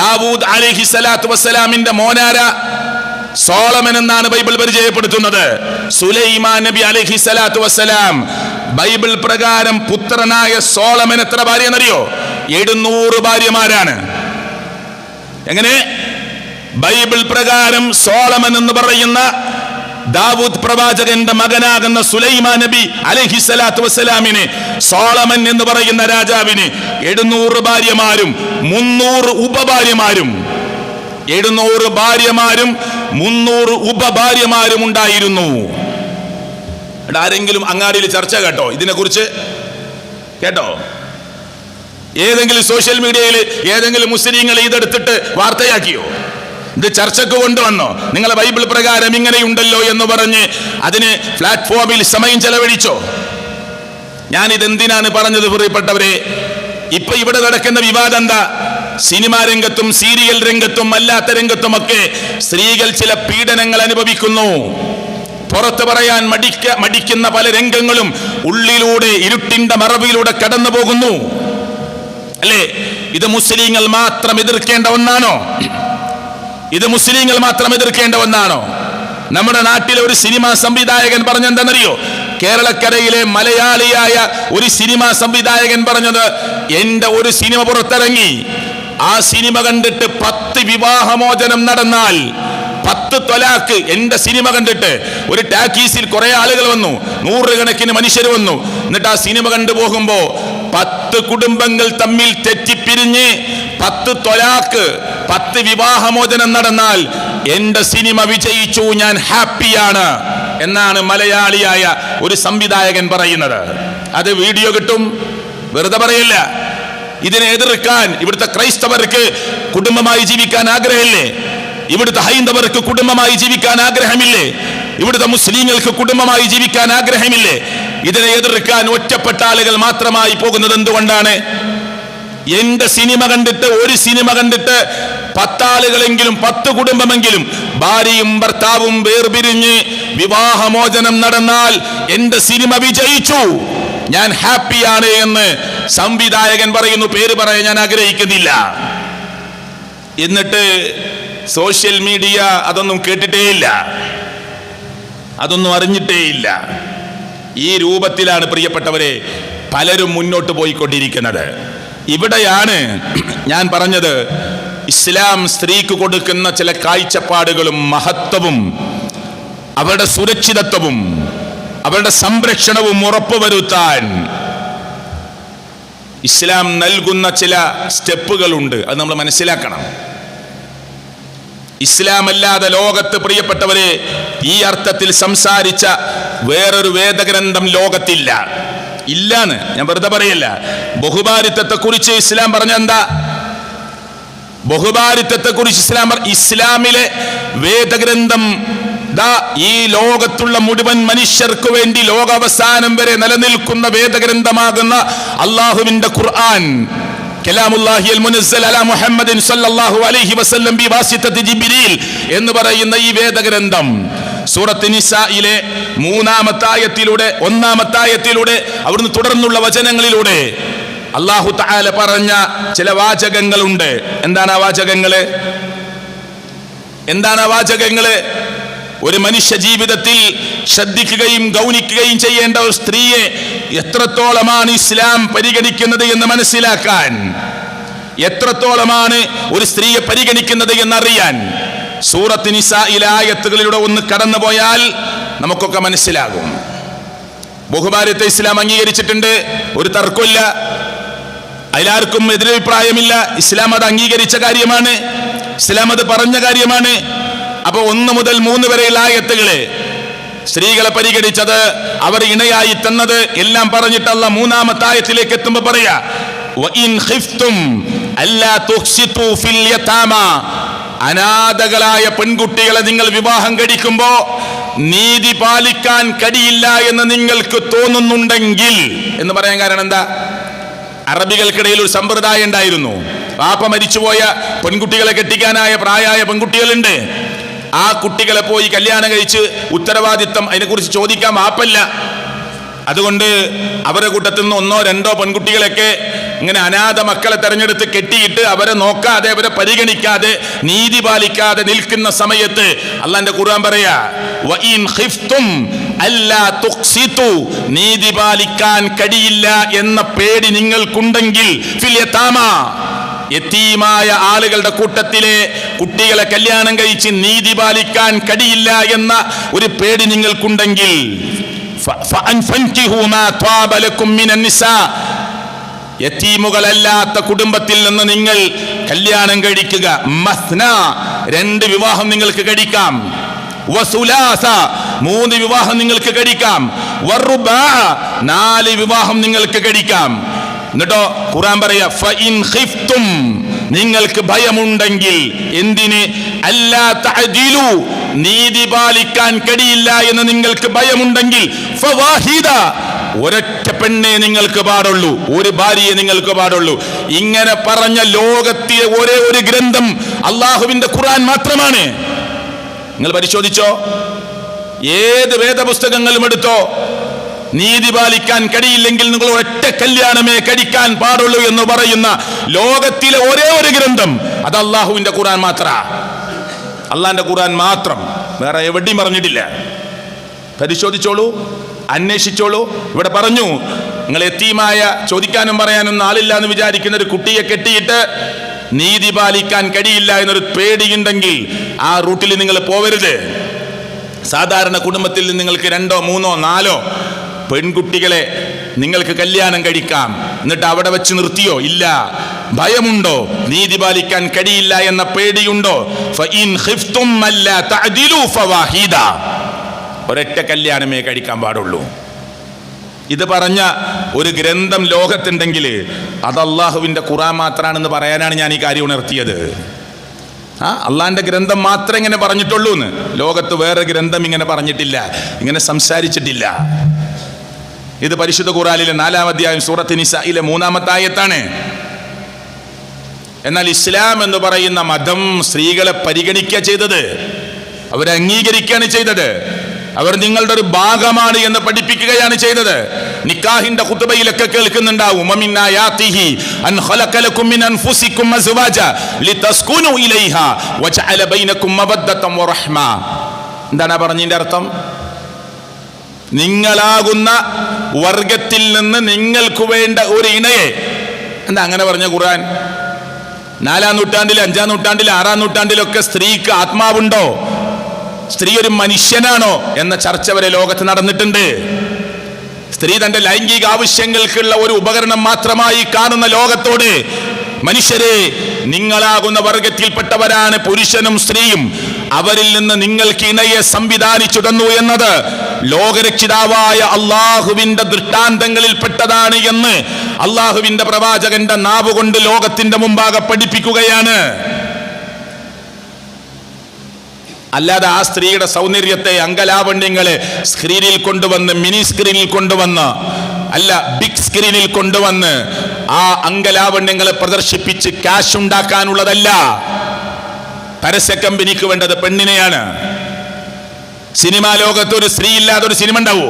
ദാവൂദ് അലൈഹി സ്വലാത്തു വസ്സലാമിന്റെ മോനാര? സോളമൻ എന്നാണ് ബൈബിൾ പരിചയപ്പെടുത്തുന്നത്. സുലൈമാൻ നബി അലൈഹി സ്വലാത്തു വസ്സലാം ബൈബിൾ പ്രകാരം പുത്രനായ സോളമൻ എത്ര ഭാര്യ എന്നറിയോ? 700 ഭാര്യമാരാണ്. എങ്ങനെ? ബൈബിൾ പ്രകാരം സോളമൻ എന്ന് പറയുന്ന ദാവൂദ് പ്രവാചകന്റെ മകനാകുന്ന സുലൈമാൻ നബി അലൈഹി സ്വലാത്തു വസ്സലാമിന്, സോളമൻ എന്ന് പറയുന്ന രാജാവിന് 700 ഭാര്യമാരും 300 ഉപഭാര്യമാരും. 700 ഭാര്യമാരും 300 ഉപഭാര്യമാരും ഉണ്ടായിരുന്നു. ആരെങ്കിലും അങ്ങാടിയിൽ ചർച്ച കേട്ടോ ഇതിനെക്കുറിച്ച്? കേട്ടോ? ഏതെങ്കിലും സോഷ്യൽ മീഡിയയിൽ ഏതെങ്കിലും മുസ്ലിങ്ങൾ ഇതെടുത്തിട്ട് വാർത്തയാക്കിയോ? ഇത് ചർച്ചക്ക് കൊണ്ടുവന്നോ? നിങ്ങളെ ബൈബിൾ പ്രകാരം ഇങ്ങനെയുണ്ടല്ലോ എന്ന് പറഞ്ഞ് അതിന് പ്ലാറ്റ്ഫോമിൽ സമയം ചെലവഴിച്ചോ? ഞാനിതെന്തിനാണ് പറഞ്ഞത് പ്രിയപ്പെട്ടവരെ? ഇപ്പൊ ഇവിടെ നടക്കുന്ന വിവാദം എന്താ? സിനിമാ രംഗത്തും സീരിയൽ രംഗത്തും അല്ലാത്ത രംഗത്തുമൊക്കെ സ്ത്രീകൾ ചില പീഡനങ്ങൾ അനുഭവിക്കുന്നു. പുറത്ത് പറയാൻ മടിക്കുന്ന പല രംഗങ്ങളും ഉള്ളിലൂടെ ഇരുട്ടിന്റെ മറവിലൂടെ കടന്നു പോകുന്നു. അല്ലേ? ഇത് മുസ്ലിങ്ങൾ മാത്രം എതിർക്കേണ്ട ഒന്നാണോ? ഇത് മുസ്ലിങ്ങൾ മാത്രം എതിർക്കേണ്ട ഒന്നാണോ? നമ്മുടെ നാട്ടിലെ ഒരു സിനിമാ സംവിധായകൻ പറഞ്ഞെന്താണെന്നറിയോ? കേരളക്കരയിലെ മലയാളിയായ ഒരു സിനിമാ സംവിധായകൻ പറഞ്ഞത്, എന്റെ ഒരു സിനിമ പുറത്തിറങ്ങി, ആ സിനിമ കണ്ടിട്ട് 10 വിവാഹമോചനം നടന്നാൽ 10 ത്വലാക്ക്. എന്റെ സിനിമ കണ്ടിട്ട് ഒരു ടാക്കീസിൽ കുറെ ആളുകൾ വന്നു, 100 കണക്കിന് മനുഷ്യർ വന്നു. എന്നിട്ട് ആ സിനിമ കണ്ടുപോകുമ്പോ 10 കുടുംബങ്ങൾ തമ്മിൽ തെറ്റിപ്പിരിഞ്ഞ് 10 ത്വലാക്ക്, 10 വിവാഹമോചനം നടന്നാൽ എന്റെ സിനിമ വിജയിച്ചു, ഞാൻ ഹാപ്പിയാണ് എന്നാണ് മലയാളിയായ ഒരു സംവിധായകൻ പറയുന്നത്. അത് വീഡിയോ കിട്ടും, വെറുതെ പറയില്ല. ഇതിനെ എതിർക്കാൻ ഇവിടുത്തെ ക്രൈസ്തവർക്ക് കുടുംബമായി ജീവിക്കാൻ ആഗ്രഹമില്ലേ? ഇവിടുത്തെ ഹൈന്ദവർക്ക് കുടുംബമായി ജീവിക്കാൻ ആഗ്രഹമില്ലേ? ഇവിടുത്തെ മുസ്ലിങ്ങൾക്ക് കുടുംബമായി ജീവിക്കാൻ ആഗ്രഹമില്ലേ? ഇതിനെ എതിർക്കാൻ ഒറ്റപ്പെട്ട ആളുകൾ മാത്രമായി പോകുന്നത് എന്തുകൊണ്ടാണ്? എന്റെ സിനിമ കണ്ടിട്ട്, ഒരു സിനിമ കണ്ടിട്ട് 10 ആളുകളെങ്കിലും 10 കുടുംബമെങ്കിലും ഭാര്യയും ഭർത്താവും വേർപിരിഞ്ഞ് വിവാഹമോചനം നടന്നാൽ എന്റെ സിനിമ വിജയിച്ചു, ഞാൻ ഹാപ്പിയാണ് എന്ന് സംവിധായകൻ പറയുന്നു. പേര് പറയാൻ ഞാൻ ആഗ്രഹിക്കുന്നില്ല. എന്നിട്ട് സോഷ്യൽ മീഡിയ അതൊന്നും കേട്ടിട്ടേയില്ല, അതൊന്നും അറിഞ്ഞിട്ടേയില്ല. ഈ രൂപത്തിലാണ് പ്രിയപ്പെട്ടവരെ പലരും മുന്നോട്ട് പോയിക്കൊണ്ടിരിക്കുന്നത്. ഇവിടെയാണ് ഞാൻ പറഞ്ഞത്, ഇസ്ലാം സ്ത്രീക്ക് കൊടുക്കുന്ന ചില കാഴ്ചപ്പാടുകളും മഹത്വവും അവരുടെ സുരക്ഷിതത്വവും അവരുടെ സംരക്ഷണവും ഉറപ്പുവരുത്താൻ ഇസ്ലാം നൽകുന്ന ചില സ്റ്റെപ്പുകളുണ്ട്. അത് നമ്മൾ മനസ്സിലാക്കണം. ഇസ്ലാം അല്ലാതെ ലോകത്ത് പ്രിയപ്പെട്ടവരെ ഈ അർത്ഥത്തിൽ സംസാരിച്ച വേറൊരു വേദഗ്രന്ഥം ലോകത്തില്ല. ഇല്ലാന്ന് ഞാൻ വെറുതെ പറയല്ല. ബഹുഭാരിത്വത്തെ കുറിച്ച് ഇസ്ലാം പറഞ്ഞെന്താ? ബഹുഭാരിത്വത്തെ കുറിച്ച് ഇസ്ലാമിലെ വേദഗ്രന്ഥം ഈ ലോകത്തുള്ള മുഴുവൻ മനുഷ്യർക്ക് വേണ്ടി ലോകാവസാനം വരെ നിലനിൽക്കുന്ന വേദഗ്രന്ഥമാകുന്ന അള്ളാഹുവിന്റെ ഖുർആൻ, കലാമുല്ലാഹി അൽ മുനസ്സൽ അലാ മുഹമ്മദിൻ സല്ലല്ലാഹു അലൈഹി വസല്ലം ബിവാസിത്തത്തി ജിബ്രീൽ എന്ന് പറയുന്ന ഈ വേദഗ്രന്ഥം സൂറത്ത് നിസായിലെ 1-ാമത്തെ ആയത്തിലൂടെ അവിടുന്ന് തുടർന്നുള്ള വചനങ്ങളിലൂടെ അല്ലാഹു തആല പറഞ്ഞ ചില വാചകങ്ങളുണ്ട്. എന്താണ് ആ വാചകങ്ങള്? ഒരു മനുഷ്യ ജീവിതത്തിൽ ശ്രദ്ധിക്കുകയും ഗൗനിക്കുകയും ചെയ്യേണ്ട ഒരു സ്ത്രീയെ എത്രത്തോളമാണ് ഇസ്ലാം പരിഗണിക്കുന്നത് എന്ന് മനസ്സിലാക്കാൻ, എത്രത്തോളമാണ് ഒരു സ്ത്രീയെ പരിഗണിക്കുന്നത് എന്നറിയാൻ സൂറത്ത് നിസായിലെ ആയത്തുകളിലൂടെ ഒന്ന് കടന്നുപോയാൽ നമുക്കൊക്കെ മനസ്സിലാകും. ബഹുഭാര്യത്തെ ഇസ്ലാം അംഗീകരിച്ചിട്ടുണ്ട്, ഒരു തർക്കമില്ല, അതിലാർക്കും എതിരഭിപ്രായമില്ല. ഇസ്ലാം അത് അംഗീകരിച്ച കാര്യമാണ്, ഇസ്ലാം അത് പറഞ്ഞ കാര്യമാണ്. അപ്പൊ 1 മുതൽ 3 വരെയുള്ള ആയത്തുകളെ സ്ത്രീകളെ പരിഗണിച്ചത്, അവർ ഇണയായി തന്നത് എല്ലാം പറഞ്ഞിട്ടല്ല 3-ാമത്തെ ആയത്തിലേക്ക് എത്തുമ്പോ പറയാ, വഇൻ ഖിഫ്തും അല്ലാ തുഖ്സിതു ഫിൽ യതാമ, അനാഥകളായ പെൺകുട്ടികളെ നിങ്ങൾ വിവാഹം കഴിക്കുമ്പോ നീതി പാലിക്കാൻ കഴിയില്ല എന്ന് നിങ്ങൾക്ക് തോന്നുന്നുണ്ടെങ്കിൽ എന്ന് പറയാൻ കാരണം എന്താ? അറബികൾക്കിടയിൽ ഒരു സമ്പ്രദായം ഉണ്ടായിരുന്നു. വാപ്പ മരിച്ചുപോയ പെൺകുട്ടികളെ കെട്ടിക്കാനായ പ്രായമായ പെൺകുട്ടികളുണ്ട്. ആ കുട്ടികളെ പോയി കല്യാണം കഴിച്ച് ഉത്തരവാദിത്തം അതിനെക്കുറിച്ച് ചോദിക്കാൻ വാപ്പല്ല. അതുകൊണ്ട് അവരുടെ കൂട്ടത്തിൽ നിന്ന് 1-2 പെൺകുട്ടികളൊക്കെ ഇങ്ങനെ അനാഥ മക്കളെ തെരഞ്ഞെടുത്ത് കെട്ടിയിട്ട് അവരെ നോക്കാതെ, അവരെ പരിഗണിക്കാതെ, നീതി പാലിക്കാതെ നിൽക്കുന്ന സമയത്ത് അല്ലാഹുവിന്റെ ഖുർആൻ പറയാ, വഇൻ ഖിഫ്തും അല്ലാ തുഖ്സിതു, നീതി പാലിക്കാൻ കഴിയില്ല എന്ന പേടി നിങ്ങൾക്കുണ്ടെങ്കിൽ ഫിൽ യതാമ, യതീമായ ആളുകളുടെ കൂട്ടത്തിലെ കുട്ടികളെ കല്യാണം കഴിച്ച് നീതി പാലിക്കാൻ കഴിയില്ല എന്ന ഒരു പേടി നിങ്ങൾക്കുണ്ടെങ്കിൽ യതീമുകളല്ലാത്ത കുടുംബത്തിൽ നിന്ന് നിങ്ങൾ കല്യാണം കഴിക്കുക. മസ്ന, 2 വിവാഹം നിങ്ങൾക്ക് കഴിക്കാം. വസുലാസ, 3 വിവാഹം നിങ്ങൾക്ക് കഴിക്കാം. വറുബാ, 4 വിവാഹം നിങ്ങൾക്ക് കഴിക്കാം. എന്നിട്ടോ ഖുർആൻ പറയാ ഫഇൻ ഖിഫ്തും, നിങ്ങൾക്ക് ഭയമുണ്ടെങ്കിൽ. എന്തിന്? അല്ലാ തഅദിലു, നീതി പാലിക്കാൻ കഴിയില്ല എന്ന് നിങ്ങൾക്ക് ഭയമുണ്ടെങ്കിൽ, ഫവാഹിദ, ഒരൊറ്റ പെണ്ണെ നിങ്ങൾക്ക് പാടുള്ളൂ, ഒരു ഭാര്യയെ നിങ്ങൾക്ക് പാടുള്ളൂ. ഇങ്ങനെ പറഞ്ഞ ലോകത്തിലെ ഒരേ ഒരു ഗ്രന്ഥം അള്ളാഹുവിന്റെ ഖുർആൻ മാത്രമാണ്. നിങ്ങൾ പരിശോധിച്ചോ, ഏത് വേദപുസ്തകങ്ങളും എടുത്തോ, നീതി പാലിക്കാൻ കഴിയില്ലെങ്കിൽ നിങ്ങൾ ഒറ്റ കല്യാണമേ കഴിക്കാൻ പാടുള്ളൂ എന്ന് പറയുന്ന ലോകത്തിലെ ഒരേ ഒരു ഗ്രന്ഥം അത് അള്ളാഹുവിന്റെ ഖുർആൻ മാത്ര. അള്ളാഹിന്റെ ഖുർആൻ മാത്രം, വേറെ എവിടെയും പറഞ്ഞിട്ടില്ല. പരിശോധിച്ചോളൂ, അന്വേഷിച്ചോളൂ. ഇവിടെ പറഞ്ഞു, നിങ്ങൾ യതീമായ, ചോദിക്കാനും പറയാനും ആളില്ല എന്ന് വിചാരിക്കുന്ന ഒരു കുട്ടിയെ കെട്ടിയിട്ട് നീതി പാലിക്കാൻ കഴിയില്ല എന്നൊരു പേടിയുണ്ടെങ്കിൽ ആ റൂട്ടിൽ നിങ്ങൾ പോവരുത്. സാധാരണ കുടുംബത്തിൽ നിങ്ങൾക്ക് 2, 3, 4 പെൺകുട്ടികളെ നിങ്ങൾക്ക് കല്യാണം കഴിക്കാം. എന്നിട്ട് അവിടെ വെച്ച് നിർത്തിയോ? ഇല്ല. ഭയമുണ്ടോ? നീതി പാലിക്കാൻ കഴിയില്ല എന്ന പേടിയുണ്ടോ? ഫഇൻ ഖിഫ്തും അല്ലാ തഅദിലു ഫവാഹിദ, ഒരൊറ്റ കല്യാണമേ കഴിക്കാൻ പാടുള്ളൂ. ഇത് പറഞ്ഞ ഒരു ഗ്രന്ഥം ലോകത്തുണ്ടെങ്കിൽ അത് അള്ളാഹുവിന്റെ ഖുർആൻ മാത്രമാണെന്ന് പറയാനാണ് ഞാൻ ഈ കാര്യം ഉണർത്തിയത്. അള്ളാഹിന്റെ ഗ്രന്ഥം മാത്രമേ ഇങ്ങനെ പറഞ്ഞിട്ടുള്ളൂ എന്ന്. ലോകത്ത് വേറെ ഗ്രന്ഥം ഇങ്ങനെ പറഞ്ഞിട്ടില്ല, ഇങ്ങനെ സംസാരിച്ചിട്ടില്ല. ഇത് പരിശുദ്ധ ഖുർആനിലെ 4-ാം അധ്യായം സൂറത്ത് നിസായിലെ 3-ാമത്തെ ആയത്താണ്. എന്നാൽ ഇസ്ലാം എന്ന് പറയുന്ന മതം സ്ത്രീകളെ പരിഗണിക്കുക ചെയ്തത്, അവരെ അംഗീകരിക്കുകയാണ് ചെയ്തത്. അവർ നിങ്ങളുടെ ഒരു ഭാഗമാണ് എന്ന് പഠിപ്പിക്കുകയാണ് ചെയ്തത്. നിക്കാഹിന്റെ ഖുതുബയിലൊക്കെ കേൾക്കുന്നുണ്ടാവും, വമിൻ ആയാതിഹി അൻ ഖലഖ ലക്കും മിൻ അൻഫുസികും അസ്വാജ ലിതസ്കുനു ഇലൈഹാ വജഅല ബൈനകും മവദ്ദതൻ വറഹ്മ. എന്താണ് പറഞ്ഞതിന്റെ അർത്ഥം? നിങ്ങളാകുന്ന വർഗത്തിൽ നിന്ന് നിങ്ങൾക്ക് വേണ്ട ഒരു ഇണയെ. എന്താ അങ്ങനെ പറഞ്ഞ ഖുർആൻ? 4-ാം നൂറ്റാണ്ടിൽ, 5-ാം നൂറ്റാണ്ടിൽ, 6-ാം നൂറ്റാണ്ടിലൊക്കെ സ്ത്രീക്ക് ആത്മാവുണ്ടോ? സ്ത്രീ ഒരു മനുഷ്യനാണോ എന്ന ചർച്ച വരെ ലോകത്ത് നടന്നിട്ടുണ്ട്. സ്ത്രീ തന്റെ ലൈംഗിക ആവശ്യങ്ങൾക്കുള്ള ഒരു ഉപകരണം മാത്രമായി കാണുന്ന ലോകത്തോട്, മനുഷ്യരെ, നിങ്ങളാകുന്ന വർഗത്തിൽപ്പെട്ടവരാണ് പുരുഷനും സ്ത്രീയും, അവരിൽ നിന്ന് നിങ്ങൾക്ക് ഇണയെ സംവിധാനിച്ചു തന്നു എന്നത് ലോകരക്ഷിതാവായ അള്ളാഹുവിന്റെ ദൃഷ്ടാന്തങ്ങളിൽപ്പെട്ടതാണ് എന്ന് അള്ളാഹുവിന്റെ പ്രവാചകന്റെ നാവുകൊണ്ട് ലോകത്തിന്റെ മുമ്പാകെ പഠിപ്പിക്കുകയാണ്. അല്ലാതെ ആ സ്ത്രീയുടെ സൗന്ദര്യത്തെ, അംഗലാവണ്യങ്ങളെ സ്ക്രീനിൽ കൊണ്ടുവന്ന്, മിനി സ്ക്രീനിൽ കൊണ്ടുവന്ന്, അല്ല ബിഗ് സ്ക്രീനിൽ കൊണ്ടുവന്ന് ആ അംഗലാവണ്യങ്ങളെ പ്രദർശിപ്പിച്ച് ക്യാഷ് ഉണ്ടാക്കാനുള്ളതല്ല. പരസ്യ കമ്പനിക്ക് വേണ്ടത് പെണ്ണിനെയാണ്. സിനിമാ ലോകത്ത് ഒരു സ്ത്രീ ഇല്ലാതെ ഒരു സിനിമ ഉണ്ടാവോ?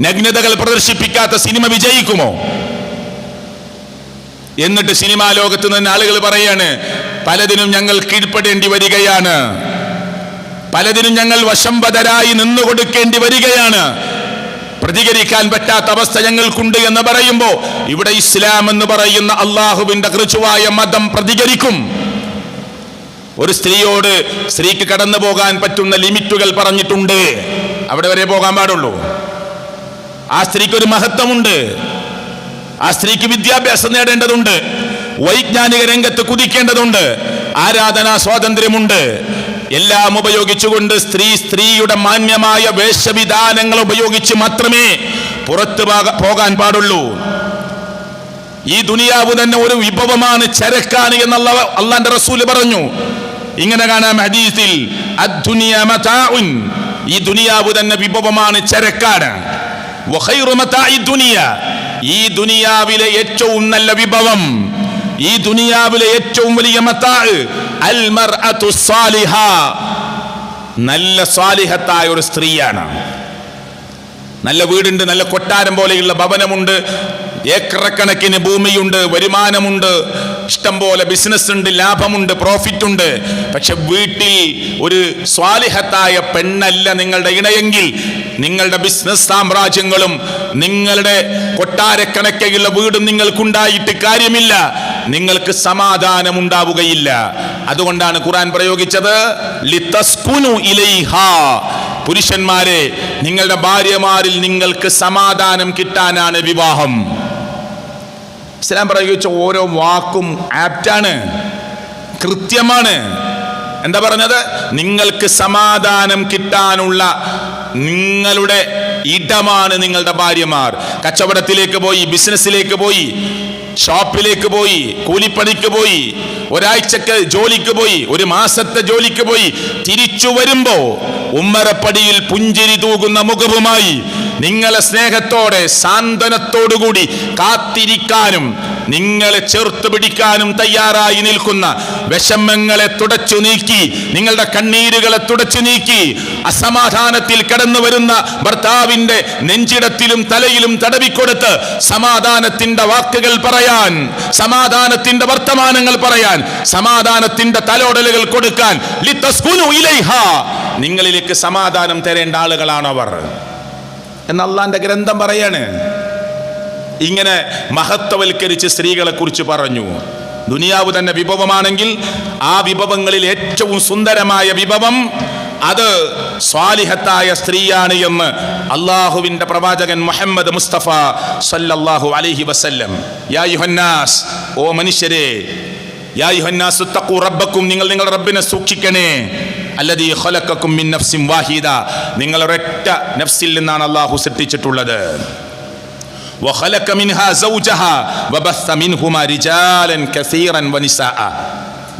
നഗ്നതകൾ പ്രദർശിപ്പിക്കാത്ത സിനിമ വിജയിക്കുമോ? എന്നിട്ട് സിനിമാ ലോകത്ത് നിന്ന് ആളുകൾ പറയാണ്, പലതിനും ഞങ്ങൾ കീഴ്പ്പെടേണ്ടി വരികയാണ്, പലതിനും ഞങ്ങൾ വശംവദരായി നിന്നുകൊടുക്കേണ്ടി വരികയാണ്, പ്രതികരിക്കാൻ പറ്റാത്ത അവസ്ഥ ഞങ്ങൾക്കുണ്ട് എന്ന് പറയുമ്പോ ഇവിടെ ഇസ്ലാം എന്ന് പറയുന്ന അള്ളാഹുവിന്റെ ഋജുവായ മതം പ്രതികരിക്കും. ഒരു സ്ത്രീയോട് സ്ത്രീക്ക് കടന്നു പോകാൻ പറ്റുന്ന ലിമിറ്റുകൾ പറഞ്ഞിട്ടുണ്ട്, അവിടെ വരെ പോകാൻ പാടുള്ളൂ. ആ സ്ത്രീക്ക് ഒരു മഹത്വമുണ്ട്, ആ സ്ത്രീക്ക് വിദ്യാഭ്യാസം നേടേണ്ടതുണ്ട്, വൈജ്ഞാനിക രംഗത്ത് കുതിക്കേണ്ടതുണ്ട്, ആരാധനാ സ്വാതന്ത്ര്യമുണ്ട്. എല്ലാം ഉപയോഗിച്ചുകൊണ്ട് സ്ത്രീയുടെ മാന്യമായ വേഷവിധാനങ്ങൾ ഉപയോഗിച്ച് മാത്രമേ പുറത്തു പോകാൻ പാടുള്ളൂ. ഈ ദുനിയാവ് തന്നെ ഒരു വിഭവമാണ്, ചരക്കാണ് എന്നുള്ള അള്ളാന്റെ റസൂല് പറഞ്ഞു. ഇങ്ങനെ കാണാം ഹദീസിൽ, അദ്ദുനിയ മതാഉൻ, ഈ ദുനിയാവ് തന്നെ വിഭവമാണ്, ചരക്കാണ്. വഖൈറു മതാഇ ദുനിയ, ഈ ദുനിയാവിലെ ഏറ്റവും നല്ല വിഭവം, ഈ ദുനിയാവിലെ ഏറ്റവും വലിയ മതാഅ് അൽ മർഅതു സാലിഹ, നല്ല സാലിഹത്തായ ഒരു സ്ത്രീയാണ്. നല്ല വീടുണ്ട്, നല്ല കൊട്ടാരം പോലെയുള്ള ഭവനമുണ്ട്, ഏക്കറക്കണക്കിന് ഭൂമിയുണ്ട്, വരുമാനമുണ്ട്, ഇഷ്ടം പോലെ ബിസിനസ് ഉണ്ട്, ലാഭമുണ്ട്, പ്രോഫിറ്റ് ഉണ്ട്. പക്ഷെ വീട്ടിൽ ഒരു സ്വാലിഹത്തായ പെണ്ണല്ല നിങ്ങളുടെ ഇണയെങ്കിൽ നിങ്ങളുടെ ബിസിനസ് സാമ്രാജ്യങ്ങളും നിങ്ങളുടെ കൊട്ടാരക്കണക്കുള്ള വീടും നിങ്ങൾക്കുണ്ടായിട്ട് കാര്യമില്ല, നിങ്ങൾക്ക് സമാധാനം ഉണ്ടാവുകയില്ല. അതുകൊണ്ടാണ് ഖുർആൻ പ്രയോഗിച്ചത് ലിതസ്കുനു ഇലൈഹാ, പുരുഷന്മാരെ, നിങ്ങളുടെ ഭാര്യമാരിൽ നിങ്ങൾക്ക് സമാധാനം കിട്ടാനാണ് വിവാഹം. ഇസ്ലാം പ്രയോഗിച്ച ഓരോ വാക്കും ആപ്റ്റാണ്, കൃത്യമാണ്. എന്താ പറഞ്ഞത്? നിങ്ങൾക്ക് സമാധാനം കിട്ടാനുള്ള നിങ്ങളുടെ ഇടമാണ് നിങ്ങളുടെ ഭാര്യമാർ. കച്ചവടത്തിലേക്ക് പോയി, ബിസിനസ്സിലേക്ക് പോയി, ഷോപ്പിലേക്ക് പോയി, കൂലിപ്പണിക്ക് പോയി, ഒരാഴ്ചക്ക് ജോലിക്ക് പോയി, ഒരു മാസത്തെ ജോലിക്ക് പോയി, തിരിച്ചു വരുമ്പോ ഉമ്മറപ്പടിയിൽ പുഞ്ചിരി തൂകുന്ന മുഖവുമായി നിങ്ങളെ സ്നേഹത്തോടെ സാന്ത്വനത്തോടുകൂടി കാത്തിരിക്കാനും നിങ്ങളെ ചേർത്ത് പിടിക്കാനും തയ്യാറായി നിൽക്കുന്ന, വിഷമങ്ങളെ തുടച്ചു നീക്കി, നിങ്ങളുടെ കണ്ണീരുകളെ തുടച്ചു നീക്കി, അസമാധാനത്തിൽ കടന്നു വരുന്ന ഭർത്താവിന്റെ നെഞ്ചിടത്തിലും തലയിലും തടവിക്കൊടുത്ത് സമാധാനത്തിന്റെ വാക്കുകൾ പറയാൻ, സമാധാനത്തിന്റെ വർത്തമാനങ്ങൾ പറയാൻ, സമാധാനത്തിന്റെ തലോടലുകൾ കൊടുക്കാൻ, ലിതസ്കുനു ഇലൈഹാ, നിങ്ങളിലേക്ക് സമാധാനം തരേണ്ട ആളുകളാണവർ എന്ന് അല്ലാഹുവിന്റെ ഗ്രന്ഥം പറയാണ്. ഇങ്ങനെ മഹത്വവൽക്കരിച്ച് സ്ത്രീകളെ കുറിച്ച് പറഞ്ഞു. ദുനിയാവ് തന്നെ വിഭവമാണെങ്കിൽ ആ വിഭവങ്ങളിൽ ഏറ്റവും സുന്ദരമായ വിഭവം അത് സ്വാലിഹത്തായ സ്ത്രീയാണ് എന്ന് അള്ളാഹുവിന്റെ പ്രവാചകൻ മുഹമ്മദ് മുസ്തഫ സല്ലല്ലാഹു അലൈഹി വസല്ലം. യാ അയ്യുഹന്നാസ്, ഓ മനുഷ്യരെ, യാ അയ്യുഹന്നാസ് തഖൂ റബ്ബക്കും, നിങ്ങൾ നിങ്ങളുടെ റബ്ബിനെ സൂക്ഷിക്കണേ. അല്ലദീ ഖലഖക്കും മിൻ നഫ്സിൻ വാഹിദ, നിങ്ങൾ ഒരൊറ്റ നഫ്സിൽ നിന്നാണ് അള്ളാഹു സൃഷ്ടിച്ചിട്ടുള്ളത്. വഖലഖ മിൻഹാ സൗജഹാ വബസ്സ മിൻഹുമാ റിജാലൻ കസീറൻ വനിസാഅ,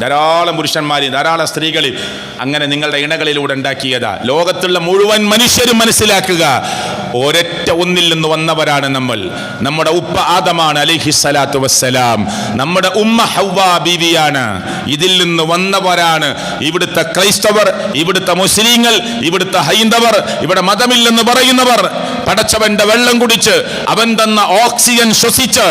ധാരാളം പുരുഷന്മാരെയും ധാരാളം സ്ത്രീകളെയും അങ്ങനെ നിങ്ങളുടെ ഇണകളിലൂടെ ഉണ്ടാക്കിയതാ. ലോകത്തുള്ള മുഴുവൻ മനുഷ്യരും മനസ്സിലാക്കുക, ഒരൊറ്റ ഒന്നിൽ നിന്ന് വന്നവരാണ് നമ്മൾ. നമ്മുടെ ഉപ്പ ആദമാണ് അലൈഹിസ്സലാത്തു വസ്സലാം, നമ്മുടെ ഉമ്മ ഹവ്വാ ബീവിയാണ്. ഇതിൽ നിന്ന് വന്നവരാണ് ഇവിടുത്തെ ക്രൈസ്തവർ, ഇവിടുത്തെ മുസ്ലിങ്ങൾ, ഇവിടുത്തെ ഹൈന്ദവർ, ഇവിടെ മതമില്ലെന്ന് പറയുന്നവർ. പടച്ചവന്റെ വെള്ളം കുടിച്ച്, അവൻ തന്ന ഓക്സിജൻ ശ്വസിച്ച്,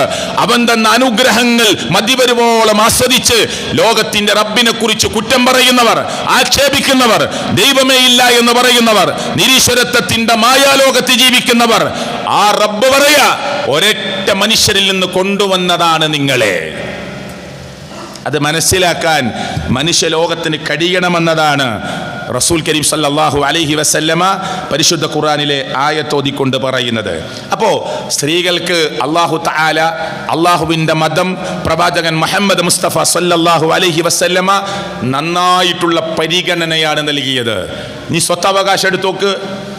അവൻ തന്ന അനുഗ്രഹങ്ങൾ മതിവരുവോളം ആസ്വദിച്ച് ലോകത്തിന്റെ റബ്ബിനെ കുറിച്ച് കുറ്റം പറയുന്നവർ, ആക്ഷേപിക്കുന്നവർ, ദൈവമേ ഇല്ല എന്ന് പറയുന്നവർ, നിരീശ്വരത്വത്തിന്റെ മായാലോകത്ത് ജീവിക്കുന്നവർ, ആ റബ്ബ് പറയാ, ഒരൊറ്റ മനുഷ്യരിൽ നിന്ന് കൊണ്ടുവന്നതാണ് നിങ്ങളെ. അത് മനസ്സിലാക്കാൻ മനുഷ്യലോകത്തിന് കഴിയണമെന്നതാണ് റസൂൽ കരീം സല്ലല്ലാഹു അലൈഹി വസല്ലമ പരിശുദ്ധ ഖുർആനിലെ ആയത്തോതിക്കൊണ്ട് പറയുന്നത്. അപ്പോൾ സ്ത്രീകൾക്ക് അല്ലാഹു തആല, അള്ളാഹുവിൻ്റെ മതം, പ്രവാചകൻ മുഹമ്മദ് മുസ്തഫ സല്ലല്ലാഹു അലൈഹി വസല്ലമ നന്നായിട്ടുള്ള പരിഗണനയാണ് നൽകിയത്. നീ സ്വത്തവകാശം എടുത്തോക്ക്,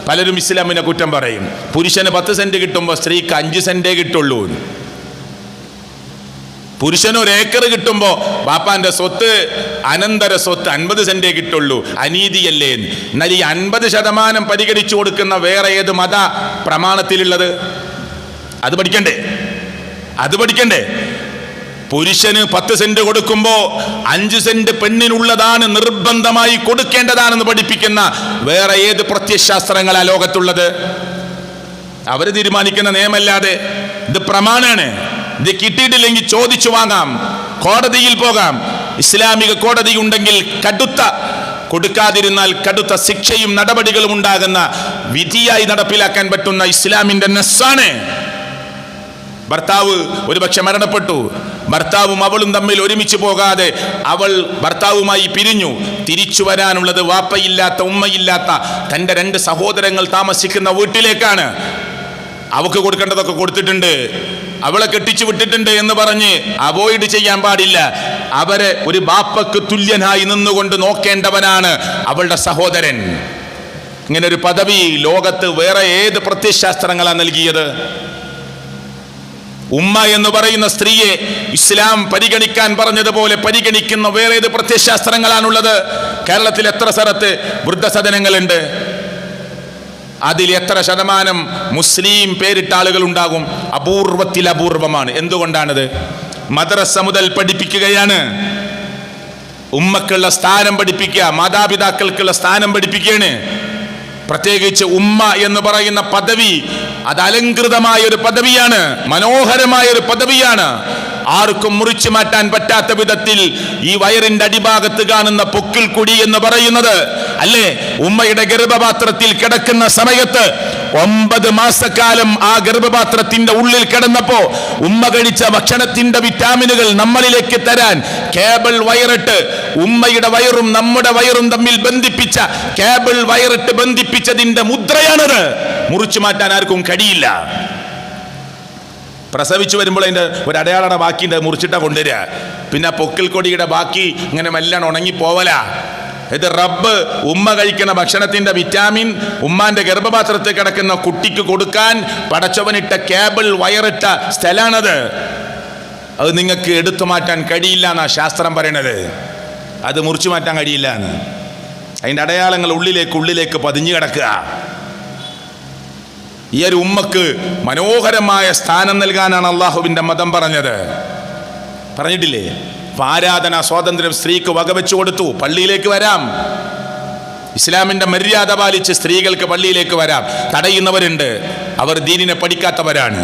പലരും ഇസ്ലാമിനെ കുറ്റം പറയും. പുരുഷന് 10 സെന്റ് കിട്ടുമ്പോൾ സ്ത്രീക്ക് 5 സെന്റേ കിട്ടുള്ളൂ. പുരുഷന് 1 ഏക്കർ കിട്ടുമ്പോൾ ബാപ്പാന്റെ സ്വത്ത്, അനന്തര സ്വത്ത് 50 സെന്റേ കിട്ടുള്ളൂ. അനീതിയല്ലേ? എന്നാൽ ഈ 50% പരിഗണിച്ചു കൊടുക്കുന്ന വേറെ ഏത് മത പ്രമാണത്തിലുള്ളത്? അത് പഠിക്കണ്ടേ? പുരുഷന് 10 സെന്റ് കൊടുക്കുമ്പോൾ 5 സെന്റ് പെണ്ണിനുള്ളതാണ്, നിർബന്ധമായി കൊടുക്കേണ്ടതാണെന്ന് പഠിപ്പിക്കുന്ന വേറെ ഏത് പ്രത്യയശാസ്ത്രങ്ങളാ ലോകത്തുള്ളത്? അവര് തീരുമാനിക്കുന്ന നിയമല്ലാതെ ഇത് പ്രമാണാണ്. ഇത് കിട്ടിയിട്ടില്ലെങ്കിൽ ചോദിച്ചു വാങ്ങാം, കോടതിയിൽ പോകാം. ഇസ്ലാമിക കോടതി ഉണ്ടെങ്കിൽ കൊടുക്കാതിരുന്നാൽ കടുത്ത ശിക്ഷയും നടപടികളും ഉണ്ടാകുന്ന വിധിയായി നടപ്പിലാക്കാൻ പറ്റുന്ന ഇസ്ലാമിന്റെ നസ്സാണ്. ഭർത്താവ് ഒരുപക്ഷെ മരണപ്പെട്ടു, ഭർത്താവും അവളും തമ്മിൽ ഒരുമിച്ച് പോകാതെ അവൾ ഭർത്താവുമായി പിരിഞ്ഞു. തിരിച്ചു വരാനുള്ളത് വാപ്പയില്ലാത്ത, ഉമ്മയില്ലാത്ത തൻ്റെ 2 സഹോദരങ്ങൾ താമസിക്കുന്ന വീട്ടിലേക്കാണ്. അവൾക്ക് കൊടുക്കേണ്ടതൊക്കെ കൊടുത്തിട്ടുണ്ട്, അവളെ കെട്ടിച്ചു വിട്ടിട്ടുണ്ട് എന്ന് പറഞ്ഞ് അവോയ്ഡ് ചെയ്യാൻ പാടില്ല. അവരെ ഒരു ബാപ്പക്ക് തുല്യനായി നിന്നുകൊണ്ട് നോക്കേണ്ടവനാണ് അവളുടെ സഹോദരൻ. ഇങ്ങനെ ഒരു പദവി ലോകത്ത് വേറെ ഏത് പ്രത്യയശാസ്ത്രങ്ങളാണ് നൽകിയത്? ഉമ്മ എന്ന് പറയുന്ന സ്ത്രീയെ ഇസ്ലാം പരിഗണിക്കാൻ പറഞ്ഞതുപോലെ പരിഗണിക്കുന്ന വേറെ ഏത് പ്രത്യയശാസ്ത്രങ്ങളാണുള്ളത്? കേരളത്തിൽ എത്ര സ്ഥലത്ത് വൃദ്ധസദനങ്ങളുണ്ട്? അതിൽ എത്ര ശതമാനം മുസ്ലിം പേരിട്ട ആളുകൾ ഉണ്ടാകും? അപൂർവത്തിൽ അപൂർവമാണ്. എന്തുകൊണ്ടാണത്? മദ്രസ മുതൽ പഠിപ്പിക്കുകയാണ്, ഉമ്മക്കുള്ള സ്ഥാനം പഠിപ്പിക്കുക, മാതാപിതാക്കൾക്കുള്ള സ്ഥാനം പഠിപ്പിക്കുകയാണ്. പ്രത്യേകിച്ച് ഉമ്മ എന്ന് പറയുന്ന പദവി അത് അലങ്കൃതമായ ഒരു പദവിയാണ്, മനോഹരമായ ഒരു പദവിയാണ്. ആർക്കും മുറിച്ചു മാറ്റാൻ പറ്റാത്ത വിധത്തിൽ ഈ വയറിന്റെ അടിഭാഗത്ത് കാണുന്ന പൊക്കിൽ കുടി എന്ന് പറയുന്നത് അല്ലേ, ഉമ്മയുടെ ഗർഭപാത്രത്തിൽ കിടക്കുന്ന സമയത്ത് 9 മാസക്കാലം ആ ഗർഭപാത്രത്തിന്റെ ഉള്ളിൽ കിടന്നപ്പോ ഉമ്മ കഴിച്ച ഭക്ഷണത്തിന്റെ വിറ്റാമിനുകൾ നമ്മളിലേക്ക് തരാൻ കേബിൾ വയറിട്ട്, ഉമ്മയുടെ വയറും നമ്മുടെ വയറും തമ്മിൽ ബന്ധിപ്പിച്ച കേബിൾ വയറിട്ട് ബന്ധിപ്പിച്ചതിന്റെ മുദ്രയാണത്. മുറിച്ചു മാറ്റാൻ ആർക്കും കഴിയില്ല. പ്രസവിച്ചു വരുമ്പോൾ അതിൻ്റെ ഒരു അടയാളയുടെ ബാക്കിയുണ്ട്, മുറിച്ചിട്ടാ കൊണ്ടുവരിക. പിന്നെ പൊക്കിൽ കൊടിയുടെ ബാക്കി ഇങ്ങനെ മെല്ലാണ് ഉണങ്ങിപ്പോവല. ഇത് റബ്ബ് ഉമ്മ കഴിക്കുന്ന ഭക്ഷണത്തിൻ്റെ വിറ്റാമിൻ ഉമ്മാൻ്റെ ഗർഭപാത്രത്തിൽ കിടക്കുന്ന കുട്ടിക്ക് കൊടുക്കാൻ പടച്ചവനിട്ട കേബിൾ വയറിട്ട സ്ഥലമാണത്. അത് നിങ്ങൾക്ക് എടുത്തു മാറ്റാൻ കഴിയില്ല എന്നാണ് ശാസ്ത്രം പറയണത്. അത് മുറിച്ചു മാറ്റാൻ കഴിയില്ല എന്ന്. അതിൻ്റെ അടയാളങ്ങൾ ഉള്ളിലേക്ക് പതിഞ്ഞു കിടക്കുക. ഈ ഒരു ഉമ്മക്ക് മനോഹരമായ സ്ഥാനം നൽകാനാണ് അള്ളാഹുവിൻ്റെ മതം പറഞ്ഞിട്ടില്ലേ? ആരാധനാ സ്വാതന്ത്ര്യം സ്ത്രീക്ക് വകവെച്ചു കൊടുത്തു. പള്ളിയിലേക്ക് വരാം, ഇസ്ലാമിൻ്റെ മര്യാദ പാലിച്ച് സ്ത്രീകൾക്ക് പള്ളിയിലേക്ക് വരാം. തടയുന്നവരുണ്ട്, അവർ ദീനിനെ പഠിക്കാത്തവരാണ്.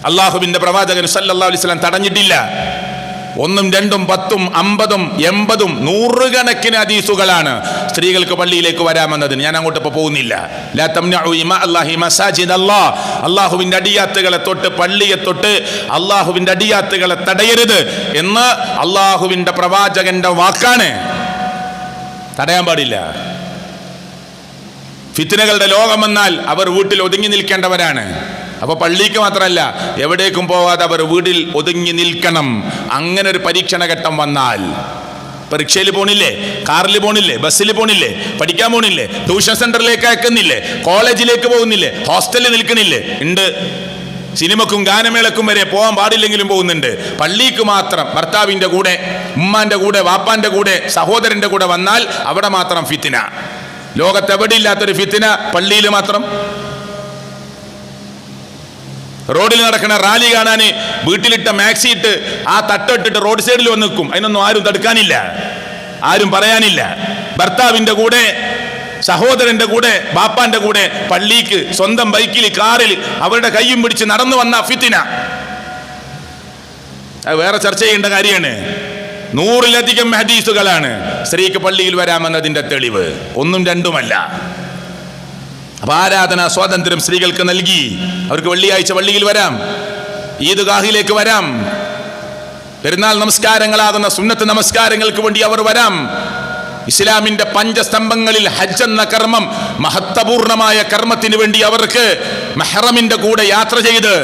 അള്ളാഹുവിൻ്റെ പ്രവാചകൻ സല്ലല്ലാഹു അലൈഹി വസല്ലം തടഞ്ഞിട്ടില്ല. 1, 2, 10, 50, 80, 100 കണക്കിന് ഹദീസുകളാണ് സ്ത്രീകൾക്ക് പള്ളിയിലേക്ക് വരാമെന്നതിന്. ഞാൻ അങ്ങോട്ട് ഇപ്പോൾ പോകുന്നില്ല. ലാ തംനഉ ഇമാ അല്ലാഹി മസാജിദ് അല്ലാഹ്. അള്ളാഹുവിൻ്റെ അടിയാത്തുകളെ തൊട്ട്, പള്ളിയെ തൊട്ട് അള്ളാഹുവിൻ്റെ അടിയാത്തുകളെ തടയരുത് എന്ന് അള്ളാഹുവിൻ്റെ പ്രവാചകന്റെ വാക്കാണ്. തടയാൻ പാടില്ല. ഫിത്നകളുടെ ലോകമെന്നാൽ അവർ വീട്ടിൽ ഒതുങ്ങി നിൽക്കേണ്ടവരാണ്. അപ്പോൾ പള്ളിക്ക് മാത്രമല്ല, എവിടേക്കും പോകാതെ അവർ വീട്ടിൽ ഒതുങ്ങി നിൽക്കണം. അങ്ങനെ ഒരു പരീക്ഷണ ഘട്ടം വന്നാൽ, പരീക്ഷയിൽ പോണില്ലേ, കാറിൽ പോണില്ലേ, ബസ്സിൽ പോണില്ലേ, പഠിക്കാൻ പോണില്ലേ, ട്യൂഷൻ സെന്ററിലേക്ക് അയക്കുന്നില്ലേ, കോളേജിലേക്ക് പോകുന്നില്ലേ, ഹോസ്റ്റലിൽ നിൽക്കണില്ലേ? ഉണ്ട്. സിനിമക്കും ഗാനമേളക്കും വരെ പോകാൻ പാടില്ലെങ്കിലും പോകുന്നുണ്ട്. പള്ളിക്ക് മാത്രം ഭർത്താവിൻ്റെ കൂടെ, ഉമ്മാൻ്റെ കൂടെ, വാപ്പാൻ്റെ കൂടെ, സഹോദരൻ്റെ കൂടെ വന്നാൽ അവിടെ മാത്രം ഫിത്ന. ലോകത്തെവിടെ ഇല്ലാത്തൊരു ഫിത്ന പള്ളിയിൽ മാത്രം. റോഡിൽ നടക്കുന്ന റാലി കാണാൻ വീട്ടിലിട്ട മാക്സി ഇട്ട് ആ തട്ടിട്ടിട്ട് റോഡ് സൈഡിൽ വന്ന് നിൽക്കും. അതിനൊന്നും ആരും തടുക്കാനില്ല, ആരും പറയാനില്ല. ഭർത്താവിൻ്റെ കൂടെ, സഹോദരന്റെ കൂടെ, ബാപ്പാന്റെ കൂടെ പള്ളിക്ക് സ്വന്തം ബൈക്കിൽ, കാറിൽ അവരുടെ കയ്യും പിടിച്ച് നടന്നു വന്ന ഫിത്ന. അത് വേറെ ചർച്ച ചെയ്യേണ്ട കാര്യമാണ്. 100-ലധികം ഹദീസുകളാണ് സ്ത്രീക്ക് പള്ളിയിൽ വരാമെന്നതിൻ്റെ തെളിവ്. 1ഉം 2ഉമല്ല. അപ്പൊ ആരാധനാ സ്വാതന്ത്ര്യം സ്ത്രീകൾക്ക് നൽകി. അവർക്ക് വെള്ളിയാഴ്ച പള്ളിയിൽ വരാം, ഈദ്ഗാഹിലേക്ക് വരാം, പെരുന്നാൾ നമസ്കാരങ്ങളാകുന്ന സുന്നത്ത് നമസ്കാരങ്ങൾക്ക് വേണ്ടി അവർ വരാം. ഇസ്ലാമിന്റെ പഞ്ചസ്തംഭങ്ങളിൽ ഹജ്ജ് എന്ന കർമ്മം, മഹത്വപൂർണമായ കർമ്മത്തിന് വേണ്ടി അവർക്ക് മെഹ്റമിന്റെ കൂടെ യാത്ര ചെയ്ത്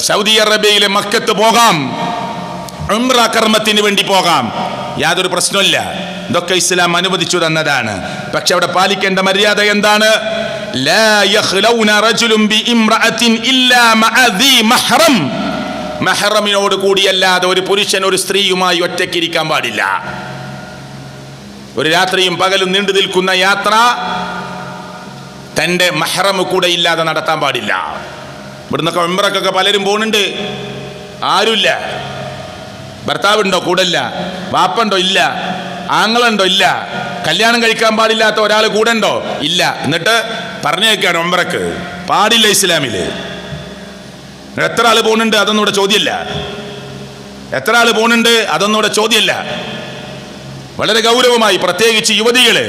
സൗദി അറേബ്യയിലെ മക്കത്ത് പോകാം, ഉംറ കർമ്മത്തിന് വേണ്ടി പോകാം. യാതൊരു പ്രശ്നമില്ല. ഇതൊക്കെ ഇസ്ലാം അനുവദിച്ചു തന്നതാണ്. പക്ഷെ അവിടെ പാലിക്കേണ്ട മര്യാദ എന്താണ്? ലാ യഖ്ലൗന റജുലുൻ ബിഇംറഅത്തിൻ ഇല്ലാ മഅ ദി മഹ്റം. മെഹ്റമിനോട് കൂടിയല്ലാതെ ഒരു പുരുഷൻ ഒരു സ്ത്രീയുമായി ഒറ്റയ്ക്കിരിക്കാൻ പാടില്ല. ഒരു രാത്രിയും പകലും നീണ്ടു നിൽക്കുന്ന യാത്ര തൻ്റെ മെഹ്റം കൂടെ ഇല്ലാതെ നടത്താൻ പാടില്ല. ഇവിടുന്നൊക്കെ ഉംറക്കൊക്കെ പലരും പോകുന്നുണ്ട്, ആരുമില്ല. ഭർത്താവുണ്ടോ? കൂടല്ല. വാപ്പുണ്ടോ? ഇല്ല. ആങ്ങളുണ്ടോ? ഇല്ല. കല്യാണം കഴിക്കാൻ പാടില്ലാത്ത ഒരാൾ കൂടെ ഉണ്ടോ? ഇല്ല. എന്നിട്ട് പറഞ്ഞേക്കാണ് ഉംറക്ക്. പാടില്ല ഇസ്ലാമില്. എത്ര ആള് പോകുന്നുണ്ട്? അതൊന്നും ഇവിടെ ചോദ്യമല്ല. എത്ര ആള് പോകുന്നുണ്ട്? അതൊന്നും ഇവിടെ ചോദ്യമല്ല. വളരെ ഗൗരവമായി, പ്രത്യേകിച്ച് യുവതികള്,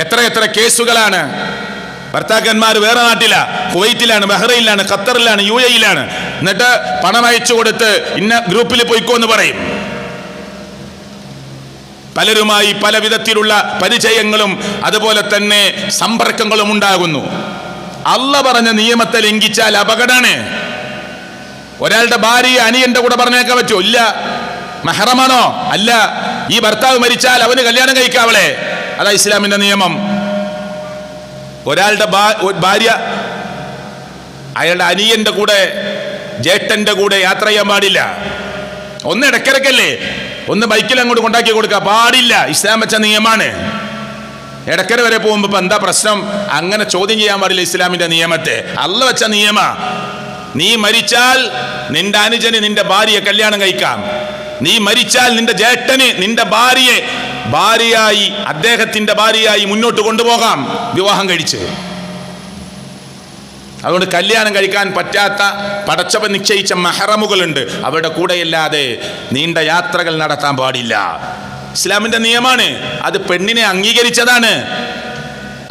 എത്ര കേസുകളാണ്. ഭർത്താക്കന്മാർ വേറെ നാട്ടിലാ, കുവൈറ്റിലാണ്, ബഹ്റൈനിലാണ്, ഖത്തറിലാണ്, UAE-യിലാണ്. എന്നിട്ട് പണം അയച്ചു കൊടുത്ത് ഇന്ന ഗ്രൂപ്പിൽ പോയിക്കോ എന്ന് പറയും. പലരുമായി പല വിധത്തിലുള്ള പരിചയങ്ങളും അതുപോലെ തന്നെ സമ്പർക്കങ്ങളും ഉണ്ടാകുന്നു. അള്ളാഹ് പറഞ്ഞ നിയമത്തെ ലംഘിച്ചാൽ അപകടമാണ്. ഒരാളുടെ ഭാര്യ അനിയന്റെ കൂടെ പറഞ്ഞേക്കാൻ പറ്റുമോ? ഇല്ല. മെഹ്റമാണോ? അല്ല. ഈ ഭർത്താവ് മരിച്ചാൽ അവന് കല്യാണം കഴിക്കാവളെ, അതാ ഇസ്ലാമിന്റെ നിയമം. ഒരാളുടെ ഭാര്യ അയാളുടെ അനിയന്റെ കൂടെ, ജേട്ടന്റെ കൂടെ യാത്ര ചെയ്യാൻ പാടില്ല. ഒന്ന് ഇടക്കിടക്കല്ലേ, ഒന്ന് ബൈക്കിൽ അങ്ങോട്ട് കൊണ്ടാക്കി കൊടുക്കുക, പാടില്ല. ഇസ്ലാം വെച്ച നിയമമാണ്. ഇടക്കര വരെ പോകുമ്പോൾ ഇപ്പം എന്താ പ്രശ്നം? അങ്ങനെ ചോദ്യം ചെയ്യാൻ പാടില്ല ഇസ്ലാമിന്റെ നിയമത്തെ. അള്ളാഹ് വെച്ച നിയമ. നീ മരിച്ചാൽ നിന്റെ അനുജന് നിന്റെ ഭാര്യയെ കല്യാണം കഴിക്കാം. നീ മരിച്ചാൽ നിന്റെ ജേട്ടന് നിന്റെ ഭാര്യയായി അദ്ദേഹത്തിന്റെ ഭാര്യയായി മുന്നോട്ട് കൊണ്ടുപോകാം, വിവാഹം കഴിച്ച്. അതുകൊണ്ട് കല്യാണം കഴിക്കാൻ പറ്റാത്ത പടച്ചവൻ നിശ്ചയിച്ച മെഹ്റമുകളുണ്ട്, അവരുടെ കൂടെയല്ലാതെ നീണ്ട യാത്രകൾ നടത്താൻ പാടില്ല. ഇസ്ലാമിന്റെ നിയമമാണ്. അത് പെണ്ണിനെ അംഗീകരിച്ചതാണ്.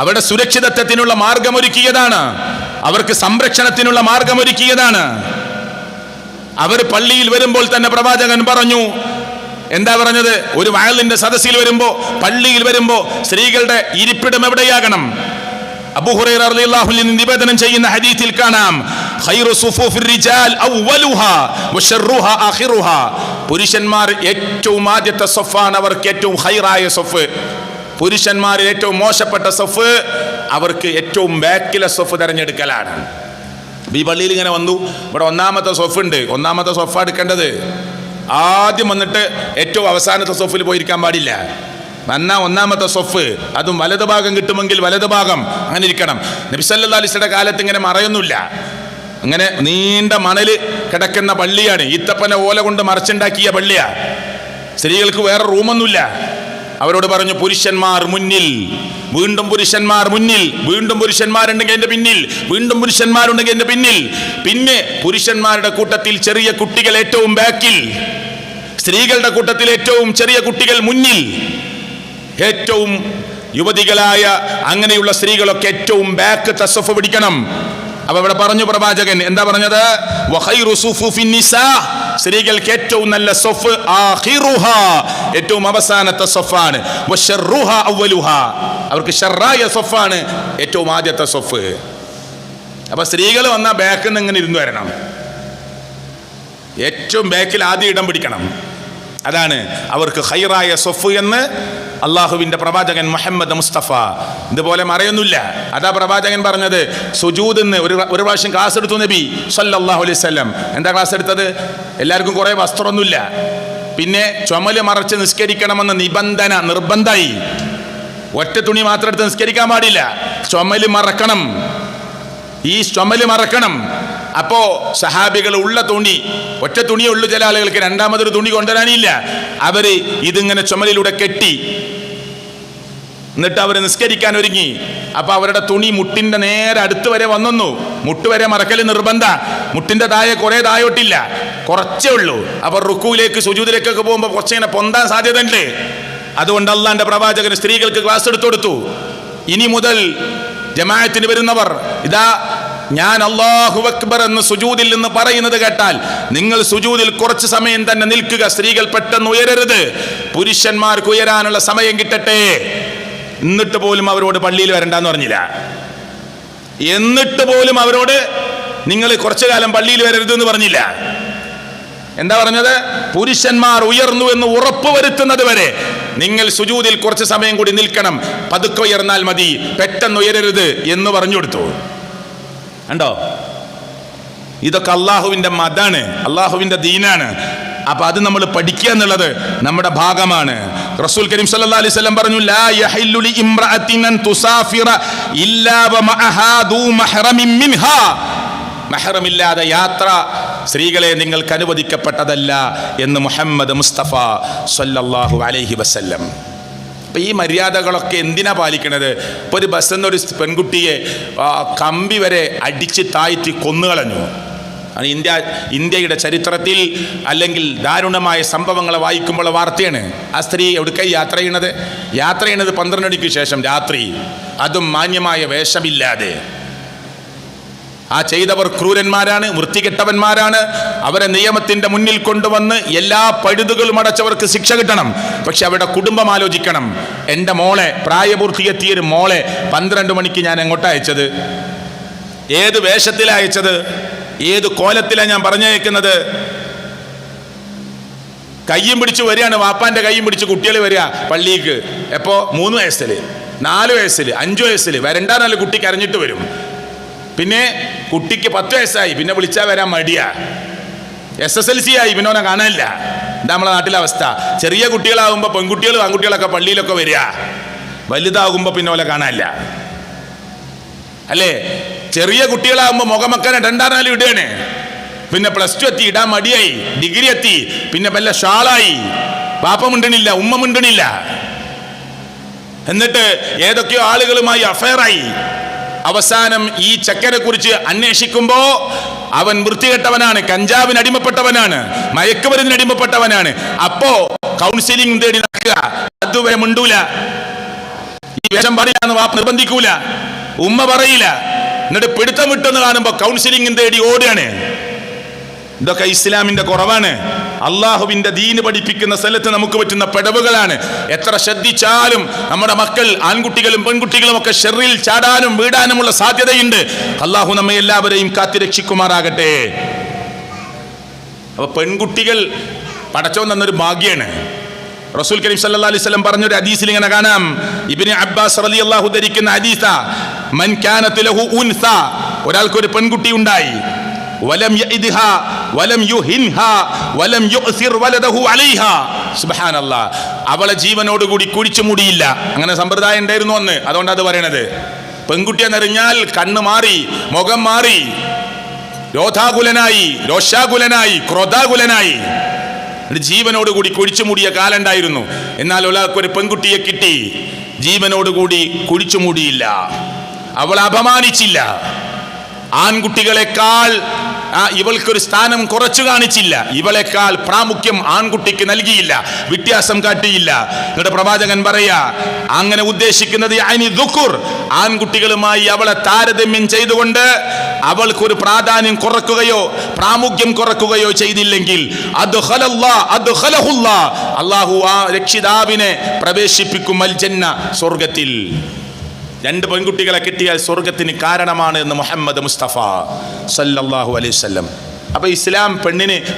അവരുടെ സുരക്ഷിതത്വത്തിനുള്ള മാർഗമൊരുക്കിയതാണ്. അവർക്ക് സംരക്ഷണത്തിനുള്ള മാർഗമൊരുക്കിയതാണ്. അവർ പള്ളിയിൽ വരുമ്പോൾ തന്നെ പ്രവാചകൻ പറഞ്ഞു, എന്താ പറഞ്ഞത്? ഒരു വയലിന്റെ സദസ്സിൽ വരുമ്പോ, പള്ളിയിൽ വരുമ്പോ സ്ത്രീകളുടെ ഇരിപ്പിടം എവിടെയാകണം? അബൂ ഹുറൈറ റളിയല്ലാഹു അൻഹു നിവേദനം ചെയ്യുന്ന ഹദീസിൽ കാണാം, ഖൈറു സുഫൂഫിർ റിജാൽ അവ്വലുഹാ വശർറുഹാ ആഖിറുഹാ. പുരുഷന്മാർ ഏറ്റവും ആദ്യത്തെ സഫാണ് അവർക്ക് ഏറ്റവും ഖൈറായ സഫ്. പുരുഷന്മാരിൽ ഏറ്റവും മോശപ്പെട്ട സഫ് അവർക്ക് ഏറ്റവും ബാക്കിലെ സഫ് തിരഞ്ഞെടുക്കലാണ്. ഈ പള്ളിയിൽ ഇങ്ങനെ വന്നു, ഇവിടെ ഒന്നാമത്തെ സഫ് ഉണ്ട്, ഒന്നാമത്തെ സഫ് എടുക്കേണ്ടത്. ആദ്യം വന്നിട്ട് ഏറ്റവും അവസാനത്തെ സഫിൽ പോയിരിക്കാൻ പാടില്ല. വന്നാൽ ഒന്നാമത്തെ സൊഫ്, അതും വലത് ഭാഗം കിട്ടുമെങ്കിൽ വലത് ഭാഗം അങ്ങനെ ഇരിക്കണം. നബി സല്ലല്ലാഹു അലൈഹി വസല്ലം കാലത്ത് ഇങ്ങനെ മറയൊന്നുമില്ല, അങ്ങനെ നീണ്ട മണല് കിടക്കുന്ന പള്ളിയാണ്, ഈത്തപ്പന ഓല കൊണ്ട് മറച്ചുണ്ടാക്കിയ പള്ളിയാ. സ്ത്രീകൾക്ക് വേറെ റൂമൊന്നുമില്ല. അവരോട് പറഞ്ഞു, പുരുഷന്മാർ മുന്നിൽ, വീണ്ടും പുരുഷന്മാർ മുന്നിൽ, വീണ്ടും പുരുഷന്മാരുണ്ടെങ്കിൽ എൻ്റെ പിന്നിൽ, വീണ്ടും പുരുഷന്മാരുണ്ടെങ്കിൽ എൻ്റെ പിന്നിൽ. പിന്നെ പുരുഷന്മാരുടെ കൂട്ടത്തിൽ ചെറിയ കുട്ടികൾ ഏറ്റവും ബാക്കിൽ, സ്ത്രീകളുടെ കൂട്ടത്തിൽ ഏറ്റവും ചെറിയ കുട്ടികൾ മുന്നിൽ, ഏറ്റവും യുവതികളായ അങ്ങനെയുള്ള സ്ത്രീകളൊക്കെ ഏറ്റവും ബാക്ക് തസഫ് പിടിക്കണം. അപ്പൊ ഇവിടെ പറഞ്ഞു പ്രവാചകൻ, എന്താ പറഞ്ഞത്? വഖൈറു സുഫൂഫിൻ നിസാ, സ്ത്രീകൾക്ക് ഏറ്റവും നല്ല സഫ് ആഖിറുഹാ, ഏറ്റവും അവസാനത്തെ സഫാണ്. വശർറുഹാ അവ്വലുഹാ, അവർക്ക് ഷർറായ സഫാണ് ഏറ്റവും ആദ്യത്തെ സഫ്. അപ്പൊ സ്ത്രീകൾ വന്നാൽ ബാക്കിൽ നിന്ന് ഇങ്ങനെ ഇരുന്ന് വരണം, ഏറ്റവും ബാക്കിൽ ആദ്യം ഇടം പിടിക്കണം. അതാണ് അവർക്ക് ഖൈറായ സഫ് എന്ന് അള്ളാഹുവിൻ്റെ പ്രവാചകൻ മുഹമ്മദ് മുസ്തഫ. ഇതുപോലെ മറയൊന്നുമില്ല. അതാ പ്രവാചകൻ പറഞ്ഞത്, സുജൂദിന്ന് ഒരു പ്രാവശ്യം ക്ലാസ് എടുത്തു നബി സല്ലല്ലാഹു അലൈഹി വസല്ലം. എന്താ ക്ലാസ് എടുത്തത്? എല്ലാവർക്കും കുറേ വസ്ത്രമൊന്നുമില്ല, പിന്നെ ചുമല് മറച്ച് നിസ്കരിക്കണമെന്ന് നിർബന്ധമായി. ഒറ്റ തുണി മാത്രം എടുത്ത് നിസ്കരിക്കാൻ പാടില്ല, ചുമല് മറക്കണം. ഈ ചുമല് മറക്കണം. അപ്പോ സഹാബികൾ ഉള്ള തുണി, ഒറ്റ തുണിയേ ഉള്ളൂ, ചില ആളുകൾക്ക് രണ്ടാമതൊരു തുണി കൊണ്ടുവരാനില്ല. അവര് ഇതിങ്ങനെ ചുമലിലൂടെ കെട്ടി, എന്നിട്ട് അവർ നിസ്കരിക്കാൻ ഒരുങ്ങി. അപ്പൊ അവരുടെ തുണി മുട്ടിന്റെ നേരെ അടുത്ത് വരെ വന്നു. മുട്ട് വരെ മറക്കൽ നിർബന്ധ. മുട്ടിന്റെ താഴെ കുറെ താഴോട്ടില്ല, കുറച്ചേ ഉള്ളൂ. അവർ റുക്കുവിലേക്ക് സുജൂദിലേക്കൊക്കെ പോകുമ്പോൾ കുറച്ചിങ്ങനെ പൊന്താൻ സാധ്യത ഉണ്ട്. അതുകൊണ്ട് അള്ളാന്റെ പ്രവാചകന് സ്ത്രീകൾക്ക് ക്ലാസ് എടുത്തു കൊടുത്തു. ഇനി മുതൽ ജമാഅത്തിന് വരുന്നവർ, ഇതാ ഞാൻ അല്ലാഹു അക്ബർ എന്ന് സുജൂദിൽ നിന്ന് പറയുന്നത് കേട്ടാൽ നിങ്ങൾ സുജൂദിൽ കുറച്ച് സമയം തന്നെ നിൽക്കുക. സ്ത്രീകൾ പെട്ടെന്ന് ഉയരരുത്, പുരുഷന്മാർക്ക് ഉയരാനുള്ള സമയം കിട്ടട്ടെ. എന്നിട്ട് പോലും അവരോട് പള്ളിയിൽ വരണ്ടെന്ന് പറഞ്ഞില്ല. എന്നിട്ട് പോലും അവരോട് നിങ്ങൾ കുറച്ചു കാലം പള്ളിയിൽ വരരുത് എന്ന് പറഞ്ഞില്ല. എന്താ പറഞ്ഞത്? പുരുഷന്മാർ ഉയർന്നു എന്ന് ഉറപ്പ് വരുത്തുന്നത് വരെ നിങ്ങൾ സുജൂദിൽ കുറച്ച് സമയം കൂടി നിൽക്കണം. പതുക്കെ ഉയർന്നാൽ മതി, പെട്ടെന്ന് ഉയരരുത് എന്ന് പറഞ്ഞു കൊടുത്തു. കണ്ടോ? ഇതൊക്കെ അള്ളാഹുവിൻ്റെ മതാണ്, അള്ളാഹുവിൻ്റെ ദീനാണ്. അപ്പൊ അത് നമ്മൾ പഠിക്കുക എന്നുള്ളത് നമ്മുടെ ഭാഗമാണ്. റസൂൽ കരീം സല്ലല്ലാഹു അലൈഹി വസല്ലം പറഞ്ഞു, ലാ യഹില്ലു ലി ഇംറഅത്തിൻ അൻ തുസാഫിറ ഇല്ലാ വമഅഹാ ദൂ മഹ്റമിൻ മിൻഹാ. മഹ്റമില്ലാതെ യാത്ര സ്ത്രീകളെ നിങ്ങൾക്ക് അനുവദിക്കപ്പെട്ടതല്ല എന്ന് മുഹമ്മദ് മുസ്തഫ സല്ലല്ലാഹു അലൈഹി വസല്ലം. അപ്പം ഈ മര്യാദകളൊക്കെ എന്തിനാ പാലിക്കണത്? ഇപ്പോൾ ഒരു ബസ്സിൽ നിന്നൊരു പെൺകുട്ടിയെ കമ്പി വരെ അടിച്ച് താഴ്ത്തി കൊന്നുകളഞ്ഞു. ഇന്ത്യയുടെ ചരിത്രത്തിൽ അല്ലെങ്കിൽ ദാരുണമായ സംഭവങ്ങളെ വായിക്കുമ്പോൾ വാർത്തയാണ്. ആ സ്ത്രീ എവിടേക്കായി യാത്ര ചെയ്യണത്? 12 മണിക്ക് ശേഷം രാത്രി, അതും മാന്യമായ വേഷമില്ലാതെ. ആ ചെയ്തവർ ക്രൂരന്മാരാണ്, വൃത്തികെട്ടവന്മാരാണ്. അവരെ നിയമത്തിന്റെ മുന്നിൽ കൊണ്ടുവന്ന് എല്ലാ പഴുതുകളും അടച്ചവർക്ക് ശിക്ഷ കിട്ടണം. പക്ഷെ അവരുടെ കുടുംബം ആലോചിക്കണം. എൻ്റെ മോളെ, പ്രായപൂർത്തിയെത്തിയൊരു മോളെ 12 മണിക്ക് ഞാൻ എങ്ങോട്ടാ അയച്ചത്? ഏത് വേഷത്തിലാണ് അയച്ചത്? ഏത് കോലത്തിലാണ് ഞാൻ പറഞ്ഞയക്കുന്നത്? കയ്യും പിടിച്ച് വരികയാണ്, വാപ്പാന്റെ കയ്യും പിടിച്ച് കുട്ടികൾ വരിക പള്ളിക്ക്. എപ്പോ? 3 വയസ്സിൽ, 4 വയസ്സിൽ, 5 വയസ്സിൽ വരണ്ടാന്നല്ല കുട്ടിക്ക് അറിഞ്ഞിട്ട് വരും. പിന്നെ കുട്ടിക്ക് 10 വയസ്സായി, പിന്നെ വിളിച്ചാൽ വരാൻ മടിയാ. SSLC ആയി, പിന്നെ ഓനെ കാണാനില്ല. എന്താ നമ്മളെ നാട്ടിലെ അവസ്ഥ? ചെറിയ കുട്ടികളാകുമ്പോൾ പെൺകുട്ടികളും ആൺകുട്ടികളൊക്കെ പള്ളിയിലൊക്കെ വരിക, വലുതാകുമ്പോൾ പിന്നെ ഓലെ കാണാനില്ല, അല്ലേ? ചെറിയ കുട്ടികളാകുമ്പോൾ മുഖമക്കനെ 2-4 ഇടുകയാണ്. പിന്നെ +2 എത്തി, ഇടാൻ മടിയായി. ഡിഗ്രി എത്തി, പിന്നെ വല്ല ഷാളായി. പാപ്പ മിണ്ടണില്ല, ഉമ്മ മിണ്ടണില്ല. എന്നിട്ട് ഏതൊക്കെയോ ആളുകളുമായി അഫയറായി. അവസാനം ഈ ചെക്കനെ കുറിച്ച് അന്വേഷിക്കുമ്പോ അവൻ വൃത്തികെട്ടവനാണ്, കഞ്ചാവിന് അടിമപ്പെട്ടവനാണ്, മയക്കുമരുന്നിന് അടിമപ്പെട്ടവനാണ്. അപ്പോ കൗൺസിലിംഗ് തേടി നടക്കുക. അതുവരെ മിണ്ടൂല, ഈ വേഷം പാടില്ല എന്ന് വാപ്പ നിർബന്ധിക്കൂല, ഉമ്മ പറയില്ല. എന്നിട്ട് പിടുത്തം വിട്ടെന്ന് കാണുമ്പോ കൗൺസിലിംഗ് തേടി ഓടുകയാണ്. ഇതൊക്കെ ഇസ്ലാമിന്റെ കുറവാണ്. അള്ളാഹുവിന്റെ ദീന് പഠിപ്പിക്കുന്ന സ്ഥലത്ത് നമുക്ക് പറ്റുന്ന പിടവുകളാണ്. എത്ര ശ്രദ്ധിച്ചാലും നമ്മുടെ മക്കൾ, ആൺകുട്ടികളും പെൺകുട്ടികളും ഒക്കെ ഷെറിൽ ചാടാനും വീടാനുമുള്ള സാധ്യതയുണ്ട്. അള്ളാഹു നമ്മെ എല്ലാവരെയും കാത്തുരക്ഷിക്കുമാറാകട്ടെ. അപ്പൊ പെൺകുട്ടികൾ പടച്ചോൻ തന്നൊരു ഭാഗ്യാണ്. റസൂൽ കരീം സല്ലല്ലാഹു അലൈഹി വസല്ലം പറഞ്ഞൊരു ഹദീസിൽ ഇങ്ങനെ കാണാം. ഇബ്നു അബ്ബാസ് റളിയല്ലാഹു ധരിക്കുന്ന ഹദീസാ, മൻ കാനത് ലഹു ഉൻസ, ഒരാൾക്കൊരു പെൺകുട്ടി ഉണ്ടായി, വലം യഇദ്ഹാ വലം യുഹിൻഹാ വലം യുഅ്സിർ വലദഹു അലൈഹാ, സുബ്ഹാനല്ലാഹ്, അവളെ ജീവനോടുകൂടി കുഴിച്ചു മൂടിയില്ല. അങ്ങനെ സമ്പ്രദായം ഉണ്ടായിരുന്നു അന്ന്. അതുകൊണ്ട് അത് പറയണത്. പെൺകുട്ടിയെന്നറിഞ്ഞാൽ കണ്ണ് മാറി, മുഖം മാറി, രോധാകുലനായി, രോഷാകുലനായി, ക്രോധാകുലനായി, ജീവനോടുകൂടി കുഴിച്ചു മൂടിയ കാലുണ്ടായിരുന്നു. എന്നാൽ ഒരാൾക്കൊരു പെൺകുട്ടിയെ കിട്ടി, ജീവനോടുകൂടി കുഴിച്ചു മൂടിയില്ല, അവൾ അപമാനിച്ചില്ല, ആൺകുട്ടികളെക്കാൾ ഇവൾക്കൊരു സ്ഥാനം കുറച്ചു കാണിച്ചില്ല, ഇവളെക്കാൾ പ്രാമുഖ്യം ആൺകുട്ടിക്ക് നൽകിയില്ല, വ്യത്യാസം കാട്ടിയില്ല. നിങ്ങളുടെ പ്രവാചകൻ പറയാ, അങ്ങനെ ഉദ്ദേശിക്കുന്നത് ആൺകുട്ടികളുമായി അവളെ താരതമ്യം ചെയ്തുകൊണ്ട് അവൾക്കൊരു പ്രാധാന്യം കുറക്കുകയോ പ്രാമുഖ്യം കുറക്കുകയോ ചെയ്തില്ലെങ്കിൽ അല്ലാഹു ആ രക്ഷിതാവിനെ പ്രവേശിപ്പിക്കും അൽ ജന്ന, സ്വർഗത്തിൽ. രണ്ട് പെൺകുട്ടികളെ കിട്ടിയാൽ സ്വർഗത്തിന് കാരണമാണ് എന്ന് മുഹമ്മദ് മുസ്തഫ സല്ലല്ലാഹു അലൈഹി വസല്ലം. അപ്പൊ ഇസ്ലാം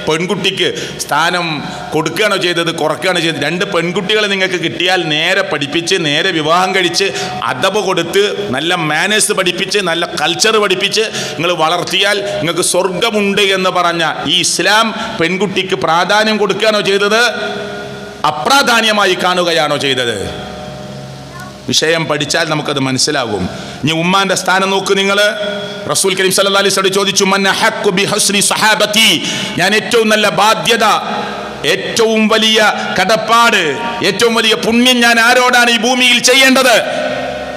പെൺകുട്ടിക്ക് സ്ഥാനം കൊടുക്കുകയാണോ ചെയ്തത്, കുറക്കുകയാണോ ചെയ്തത്? രണ്ട് പെൺകുട്ടികളെ നിങ്ങൾക്ക് കിട്ടിയാൽ നേരെ പഠിപ്പിച്ച്, നേരെ വിവാഹം കഴിച്ച്, അദബ് കൊടുത്ത്, നല്ല മാനേഴ്സ് പഠിപ്പിച്ച്, നല്ല കൾച്ചർ പഠിപ്പിച്ച് നിങ്ങൾ വളർത്തിയാൽ നിങ്ങൾക്ക് സ്വർഗമുണ്ട് എന്ന് പറഞ്ഞ ഈ ഇസ്ലാം പെൺകുട്ടിക്ക് പ്രാധാന്യം കൊടുക്കുകയാണോ ചെയ്തത്, അപ്രാധാന്യമായി കാണുകയാണോ ചെയ്തത്? വിഷയം പഠിച്ചാൽ നമുക്കത് മനസ്സിലാകും. ഇനി ഉമ്മാന്റെ സ്ഥാനം നോക്ക് നിങ്ങൾ. റസൂൽ കരീം സല്ലല്ലാഹു അലൈഹി വസല്ലം ചോദിച്ചു, മൻ അഹഖു ബിഹുസ്നി സ്വഹാബതി, ഞാൻ ഏറ്റവും നല്ല ബാധ്യത, ഏറ്റവും വലിയ കടപ്പാട്, ഏറ്റവും വലിയ പുണ്യം ഞാൻ ആരോടാണ് ഈ ഭൂമിയിൽ ചെയ്യേണ്ടത്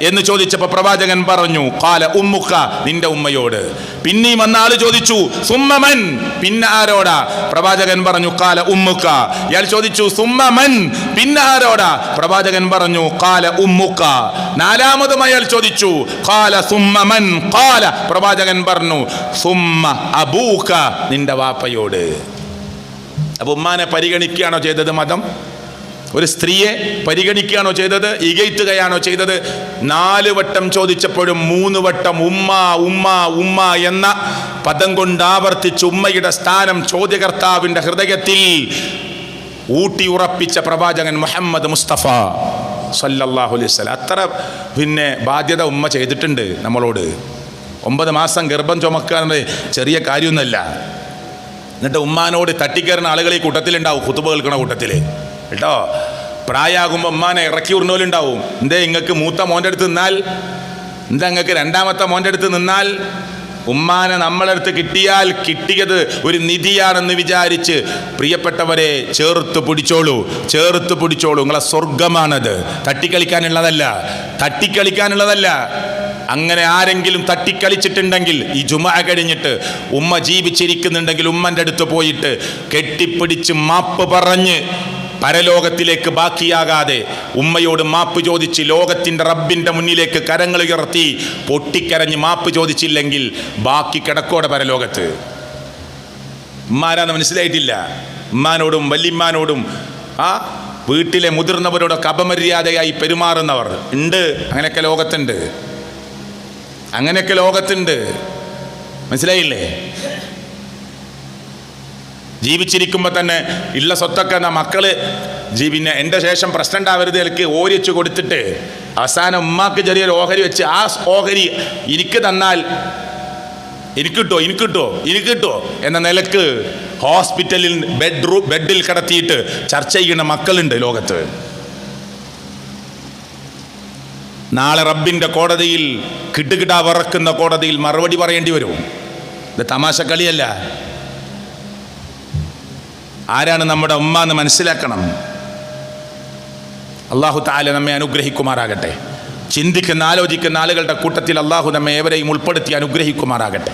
എന്ന് ചോദിച്ചപ്പോൾ പ്രവാചകൻ പറഞ്ഞു, ഖാല ഉമ്മുക, നിന്റെ ഉമ്മയോട്. പിന്നെയും വന്ന ആള് ചോദിച്ചു, സുമ്മമൻ, പിന്നെ ആരോടാ? പ്രവാചകൻ പറഞ്ഞു, ഖാല ഉമ്മുക. ഇയാൾ ചോദിച്ചു, സുമ്മമൻ, പിന്നെ ആരോടാ? പ്രവാചകൻ പറഞ്ഞു, ഖാല ഉമ്മുക. നാലാമതും അയാൾ ചോദിച്ചു, ഖാല സുമ്മമൻ, ഖാല. പ്രവാചകൻ പറഞ്ഞു, സുമ്മ അബൂക, നിന്റെ വാപ്പയോട്. അപ്പൊ ഉമ്മാനെ പരിഗണിക്കുകയാണോ ചെയ്തത് മതം? ഒരു സ്ത്രീയെ പരിഗണിക്കുകയാണോ ചെയ്തത്? ഇകഴ്ത്തുകയാണോ ചെയ്തത്? 4 വട്ടം ചോദിച്ചപ്പോഴും 3 വട്ടം ഉമ്മ ഉമ്മ ഉമ്മ എന്ന പദം കൊണ്ട് ആവർത്തിച്ച് ഉമ്മയുടെ സ്ഥാനം ചോദ്യകർത്താവിൻ്റെ ഹൃദയത്തിൽ ഊട്ടി ഉറപ്പിച്ച പ്രവാചകൻ മുഹമ്മദ് മുസ്തഫ സല്ലല്ലാഹു അലൈഹി വസല്ലം. അത്ര ബാധ്യത ഉമ്മ ചെയ്തിട്ടുണ്ട് നമ്മളോട്. 9 മാസം ഗർഭം ചുമക്കാൻ ചെറിയ കാര്യമൊന്നുമല്ല. എന്നിട്ട് ഉമ്മാനോട് തട്ടിക്കയറുന്ന ആളുകൾ ഈ കൂട്ടത്തിലുണ്ടാവും, ഖുതുബ കേൾക്കണ കൂട്ടത്തിൽ കേട്ടോ. പ്രായമാകുമ്പോൾ ഉമ്മാനെ ഇറക്കി വിടുന്നോലുണ്ടാവും. എന്തേ നിങ്ങൾക്ക് മൂത്ത മോൻ്റെ അടുത്ത് നിന്നാൽ, എന്താ നിങ്ങൾക്ക് രണ്ടാമത്തെ മോൻ്റെ അടുത്ത് നിന്നാൽ? ഉമ്മാനെ നമ്മളടുത്ത് കിട്ടിയാൽ കിട്ടിയത് ഒരു നിധിയാണെന്ന് വിചാരിച്ച് പ്രിയപ്പെട്ടവരെ ചേർത്ത് പിടിച്ചോളൂ, ചേർത്ത് പിടിച്ചോളൂ. നിങ്ങളെ സ്വർഗമാണത്, തട്ടിക്കളിക്കാനുള്ളതല്ല, തട്ടിക്കളിക്കാനുള്ളതല്ല. അങ്ങനെ ആരെങ്കിലും തട്ടിക്കളിച്ചിട്ടുണ്ടെങ്കിൽ ഈ ജുമുഅ കഴിഞ്ഞിട്ട് ഉമ്മ ജീവിച്ചിരിക്കുന്നുണ്ടെങ്കിൽ ഉമ്മൻ്റെ അടുത്ത് പോയിട്ട് കെട്ടിപ്പിടിച്ച് മാപ്പ് പറഞ്ഞ് പരലോകത്തിലേക്ക് ബാക്കിയാകാതെ ഉമ്മയോട് മാപ്പ് ചോദിച്ച് ലോകത്തിൻ്റെ റബ്ബിൻ്റെ മുന്നിലേക്ക് കരങ്ങൾ ഉയർത്തി പൊട്ടിക്കരഞ്ഞ് മാപ്പ് ചോദിച്ചില്ലെങ്കിൽ ബാക്കി കിടക്കോടെ പരലോകത്ത്. ഉമ്മാരാന്ന് മനസ്സിലായിട്ടില്ല. ഉമ്മാനോടും വല്യമ്മാനോടും വീട്ടിലെ മുതിർന്നവരോടൊക്കെ അപമര്യാദയായി പെരുമാറുന്നവർ ഉണ്ട്. അങ്ങനെയൊക്കെ ലോകത്തുണ്ട്, അങ്ങനെയൊക്കെ ലോകത്തുണ്ട്. മനസ്സിലായില്ലേ? ജീവിച്ചിരിക്കുമ്പോൾ തന്നെ ഉള്ള സ്വത്തൊക്കെ മക്കള് പിന്നെ എൻ്റെ ശേഷം പ്രശ്നം ഉണ്ടാവരുത് എനിക്ക് ഓരി വെച്ച് കൊടുത്തിട്ട് അവസാനം ഉമ്മാക്ക് ചെറിയൊരു ഓഹരി വെച്ച് ആ ഓഹരി എനിക്ക് തന്നാൽ എനിക്ക് കിട്ടോ എന്ന നിലക്ക് ഹോസ്പിറ്റലിൽ ബെഡിൽ കിടത്തിയിട്ട് ചർച്ച ചെയ്യുന്ന മക്കളുണ്ട് ലോകത്ത്. നാളെ റബ്ബിൻ്റെ കോടതിയിൽ കിടുകിട വറക്കുന്ന കോടതിയിൽ മറുപടി പറയേണ്ടി വരും. ഇത് തമാശ കളിയല്ല. ആരാണ് നമ്മുടെ ഉമ്മ എന്ന് മനസ്സിലാക്കണം. അല്ലാഹു തആല നമ്മെ അനുഗ്രഹിക്കുമാറാകട്ടെ. ചിന്തിക്കുന്ന ആലോചിക്കുന്ന ആളുകളുടെ കൂട്ടത്തിൽ അല്ലാഹു നമ്മെ ഏവരെയും ഉൾപ്പെടുത്തി അനുഗ്രഹിക്കുമാറാകട്ടെ.